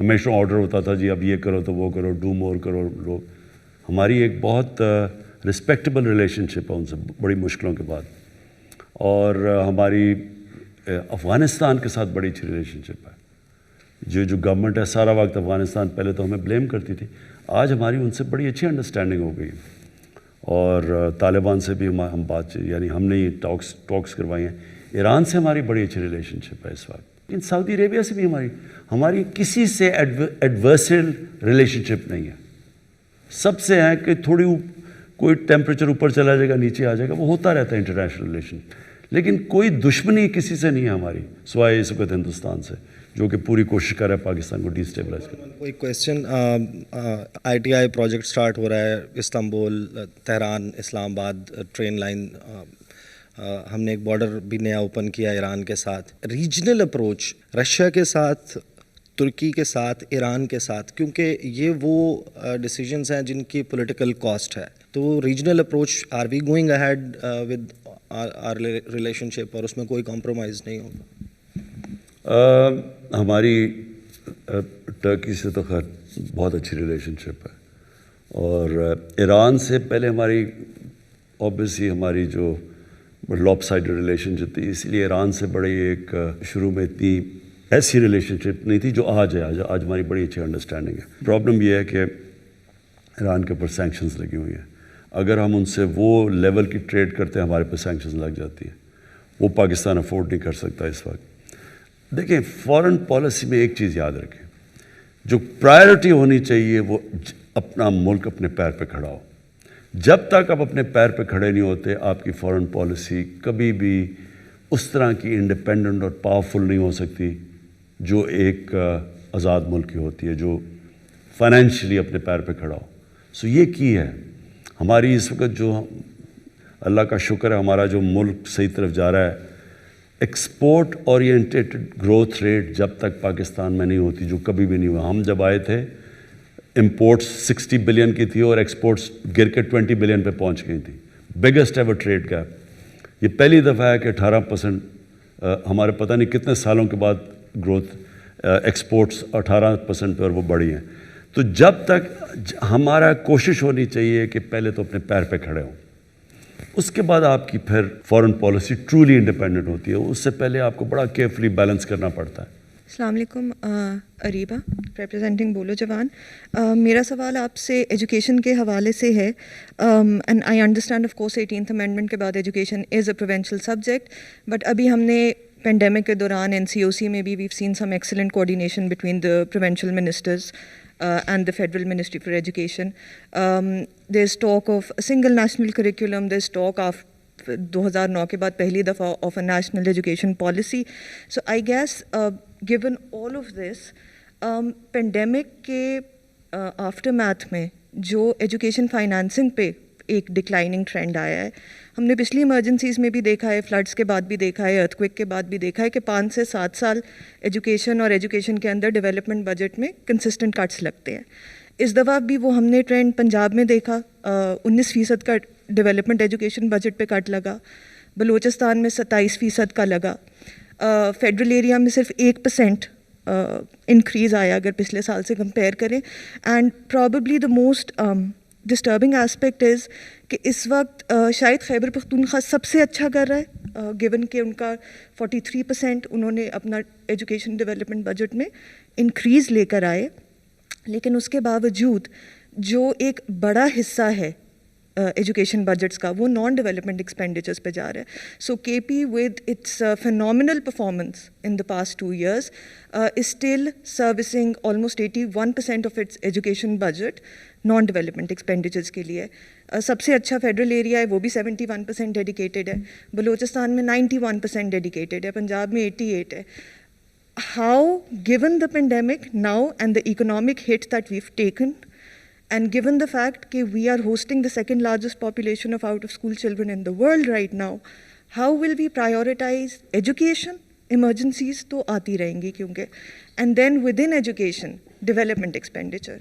ہمیشہ آرڈر ہوتا تھا جی اب یہ کرو تو وہ کرو, ڈو مور کرو. ہماری ایک بہت رسپیکٹیبل ریلیشن شپ ہے ان سے بڑی مشکلوں کے بعد. اور ہماری افغانستان کے ساتھ بڑی اچھی ریلیشن شپ ہے. جو گورنمنٹ ہے سارا وقت افغانستان پہلے تو ہمیں بلیم کرتی تھی, آج ہماری ان سے بڑی اچھی انڈرسٹینڈنگ ہو گئی. اور طالبان سے بھی ہم بات, یعنی ہم نے یہ ٹاکس کروائی ہیں. ایران سے ہماری بڑی اچھی ریلیشن شپ ہے اس وقت. لیکن سعودی عربیہ سے بھی ہماری کسی سے ایڈورسل ریلیشن شپ نہیں ہے. سب سے ہے کہ تھوڑی کوئی ٹیمپریچر اوپر چلا جائے گا نیچے آ جائے گا, وہ ہوتا رہتا ہے انٹرنیشنل ریلیشن. لیکن کوئی دشمنی کسی سے نہیں ہے ہماری سوائے اس وقت ہندوستان سے, جو کہ پوری کوشش کر رہا ہے پاکستان کو ڈی اسٹیبلائز کرنے. کوئی question, I T I project start ہو رہا ہے استنبول, تہران, اسلام آباد ٹرین لائن. ہم نے ایک بارڈر بھی نیا اوپن کیا ایران کے ساتھ. ریجنل اپروچ رشیا کے ساتھ, ترکی کے ساتھ, ایران کے ساتھ, کیونکہ یہ وہ ڈیسیجنز ہیں جن کی پولیٹیکل کاسٹ ہے. تو regional approach, are we going ahead with our relationship, اور اس میں کوئی کمپرومائز نہیں ہوگا؟ ہماری ٹرکی سے تو خیر بہت اچھی ریلیشن شپ ہے, اور ایران سے پہلے ہماری اوبیسلی ہماری جو لاپ سائڈ ریلیشن شپ تھی. اس لیے ایران سے بڑی ایک شروع میں اتنی ایسی ریلیشن شپ نہیں تھی جو آج ہے. آج ہماری بڑی اچھی انڈرسٹینڈنگ ہے. پرابلم یہ ہے کہ ایران کے اوپر سینکشنز لگی ہوئی ہیں. اگر ہم ان سے وہ لیول کی ٹریڈ کرتے ہیں ہمارے پہ سینکشنز لگ جاتی ہیں. وہ پاکستان افورڈ نہیں کر سکتا اس وقت. دیکھیں فارن پالیسی میں ایک چیز یاد رکھیں, جو پرائرٹی ہونی چاہیے وہ اپنا ملک اپنے پیر پہ کھڑا ہو. جب تک آپ اپنے پیر پہ کھڑے نہیں ہوتے آپ کی فارن پالیسی کبھی بھی اس طرح کی انڈیپینڈنٹ اور پاورفل نہیں ہو سکتی جو ایک آزاد ملک کی ہوتی ہے, جو فائنینشلی اپنے پیر پہ کھڑا ہو. سو یہ کی ہے ہماری اس وقت جو اللہ کا شکر ہے ہمارا جو ملک صحیح طرف جا رہا ہے. ایکسپورٹ اورینٹیڈ گروتھ ریٹ جب تک پاکستان میں نہیں ہوتی, جو کبھی بھی نہیں ہوا. ہم جب آئے تھے امپورٹس 60 بلین کی تھی اور ایکسپورٹس گر کے 20 بلین پہ پہنچ گئی تھی. Biggest ever trade gap. یہ پہلی دفعہ ہے کہ 18% ہمارے پتہ نہیں کتنے سالوں کے بعد گروتھ ایکسپورٹس 18% پر وہ بڑھی ہیں. تو جب تک ہمارا کوشش ہونی چاہیے کہ پہلے تو اپنے پیر پہ کھڑے ہوں, اس کے بعد آپ کی پھر فارن پالیسی ٹرولی انڈیپینڈنٹ ہوتی ہے. اس سے پہلے آپ کو بڑا کیئرفلی بیلنس کرنا پڑتا ہے. السلام علیکم. اریبا ریپرزینٹنگ بولو جوان. میرا سوال آپ سے ایجوکیشن کے حوالے سے ہے. And I understand of course 18th amendment کے بعد education is a provincial subject, but ابھی ہم نے پینڈیمک کے دوران NCOC میں بھی we've seen some excellent coordination between the provincial ministers and the Federal Ministry for Education. There's talk of a single national curriculum. There's talk of 2009 کے بعد پہلی دفعہ of a national education policy. So I guess given all of this, pandemic کے aftermath میں جو ایجوکیشن فائنانسنگ پہ ایک ڈکلائننگ ٹرینڈ آیا ہے, ہم نے پچھلی ایمرجنسیز میں بھی دیکھا ہے, فلڈس کے بعد بھی دیکھا ہے, ارتھ کوئک کے بعد بھی دیکھا ہے کہ 5 سے 7 سال ایجوکیشن اور ایجوکیشن کے اندر ڈیولپمنٹ بجٹ میں کنسسٹنٹ کٹس لگتے ہیں. اس دفعہ بھی وہ ہم نے ٹرینڈ پنجاب میں دیکھا, 19% کا ڈیولپمنٹ ایجوکیشن بجٹ پہ کٹ لگا, بلوچستان میں 27% کا لگا, فیڈرل ایریا میں صرف 1% انکریز آیا اگر پچھلے سال سے کمپیئر کریں. And probably the most disturbing aspect is کہ اس وقت شاید خیبر پختونخوا سب سے اچھا کر رہا ہے, گیون کہ ان کا 43% انہوں نے اپنا ایجوکیشن ڈیولپمنٹ بجٹ میں انکریز لے کر آئے, لیکن اس کے باوجود جو ایک بڑا حصہ ہے ایجوکیشن بجٹس کا وہ نان ڈیولپمنٹ ایکسپینڈیچرز پہ جا رہا ہے. So K P with its phenomenal performance in the past 2 years is still servicing almost 81% of its education budget non development expenditures کے لیے. سب سے اچھا فیڈرل ایریا ہے, وہ بھی 71% ڈیڈیکیٹڈ ہے, بلوچستان میں 91% ڈیڈیکیٹڈ ہے, پنجاب میں 88 ہے. How, given the pandemic now and the economic hit that we've taken, and given the fact that we are hosting the second largest population of out-of-school children in the world right now, how will we prioritize education? Emergencies to aati rahengi kyunki, and then within education, development expenditure.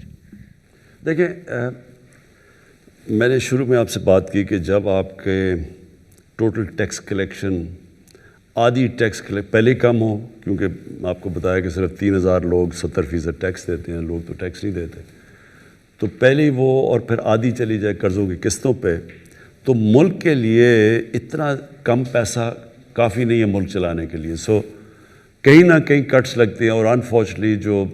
دیکھیں میں نے شروع میں آپ سے بات کی کہ جب آپ کے ٹوٹل ٹیکس کلیکشن آدھی ٹیکس پہلے کم ہو, کیونکہ آپ کو بتایا کہ صرف 3,000 لوگ 70% ٹیکس دیتے ہیں, لوگ تو ٹیکس نہیں دیتے, تو پہلے وہ اور پھر آدھی چلی جائے قرضوں کی قسطوں پہ, تو ملک کے لیے اتنا کم پیسہ کافی نہیں ہے ملک چلانے کے لیے. سو کہیں نہ کہیں کٹس لگتے ہیں, اور انفارچونیٹلی جو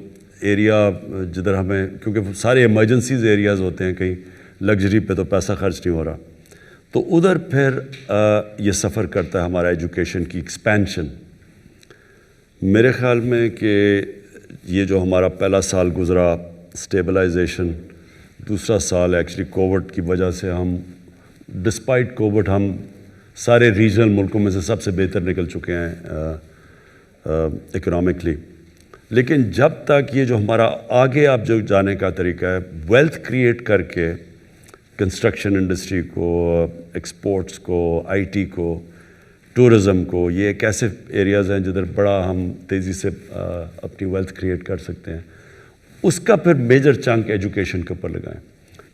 ایریا جدھر ہمیں, کیونکہ سارے ایمرجنسیز ایریاز ہوتے ہیں, کہیں لگژری پہ تو پیسہ خرچ نہیں ہو رہا, تو ادھر پھر یہ سفر کرتا ہے ہمارا ایجوکیشن کی ایکسپینشن. میرے خیال میں کہ یہ جو ہمارا پہلا سال گزرا اسٹیبلائزیشن, دوسرا سال ایکچولی کووڈ کی وجہ سے ہم ڈسپائٹ کووڈ ہم سارے ریجنل ملکوں میں سے سب سے بہتر نکل چکے ہیں اکنامکلی. لیکن جب تک یہ جو ہمارا آگے آپ جو جانے کا طریقہ ہے, ویلتھ کریٹ کر کے کنسٹرکشن انڈسٹری کو, ایکسپورٹس کو, آئی ٹی کو, ٹورزم کو, یہ ایک ایسے ایریاز ہیں جدھر بڑا ہم تیزی سے اپنی ویلتھ کریٹ کر سکتے ہیں, اس کا پھر میجر چنک ایجوکیشن کے اوپر لگائیں,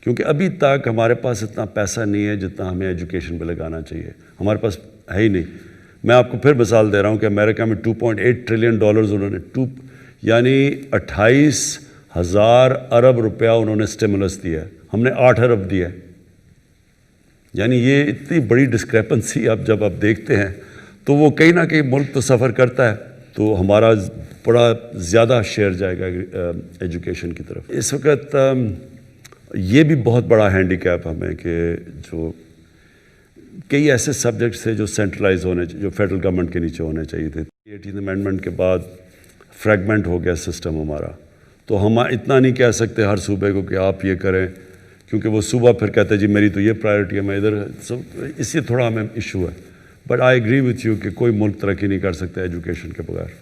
کیونکہ ابھی تک ہمارے پاس اتنا پیسہ نہیں ہے جتنا ہمیں ایجوکیشن پہ لگانا چاہیے, ہمارے پاس ہے ہی نہیں. میں آپ کو پھر مثال دے رہا ہوں کہ امریکہ میں $2.8 ٹریلین انہوں نے یعنی 28,000 ارب روپیہ انہوں نے اسٹیمولس دیا ہے, ہم نے 8 ارب دیا ہے. یعنی یہ اتنی بڑی ڈسکریپنسی اب جب آپ دیکھتے ہیں تو وہ کہیں نہ کہیں ملک تو سفر کرتا ہے، تو ہمارا بڑا زیادہ شیئر جائے گا ایجوکیشن کی طرف. اس وقت یہ بھی بہت بڑا ہینڈی کیپ ہمیں کہ جو کئی ایسے سبجیکٹس تھے جو سینٹرلائز ہونے جو فیڈرل گورنمنٹ کے نیچے ہونے چاہیے تھے. 18 امینڈمنٹ کے بعد فریگمنٹ ہو گیا سسٹم ہمارا، تو ہم اتنا نہیں کہہ سکتے ہر صوبے کو کہ آپ یہ کریں، کیونکہ وہ صوبہ پھر کہتے ہیں جی میری تو یہ پرائیورٹی ہے، میں ادھر. اس سے تھوڑا ہمیں ایشو ہے. But I agree with you کہ کوئی ملک ترقی نہیں کر سکتا ایجوکیشن کے بغیر.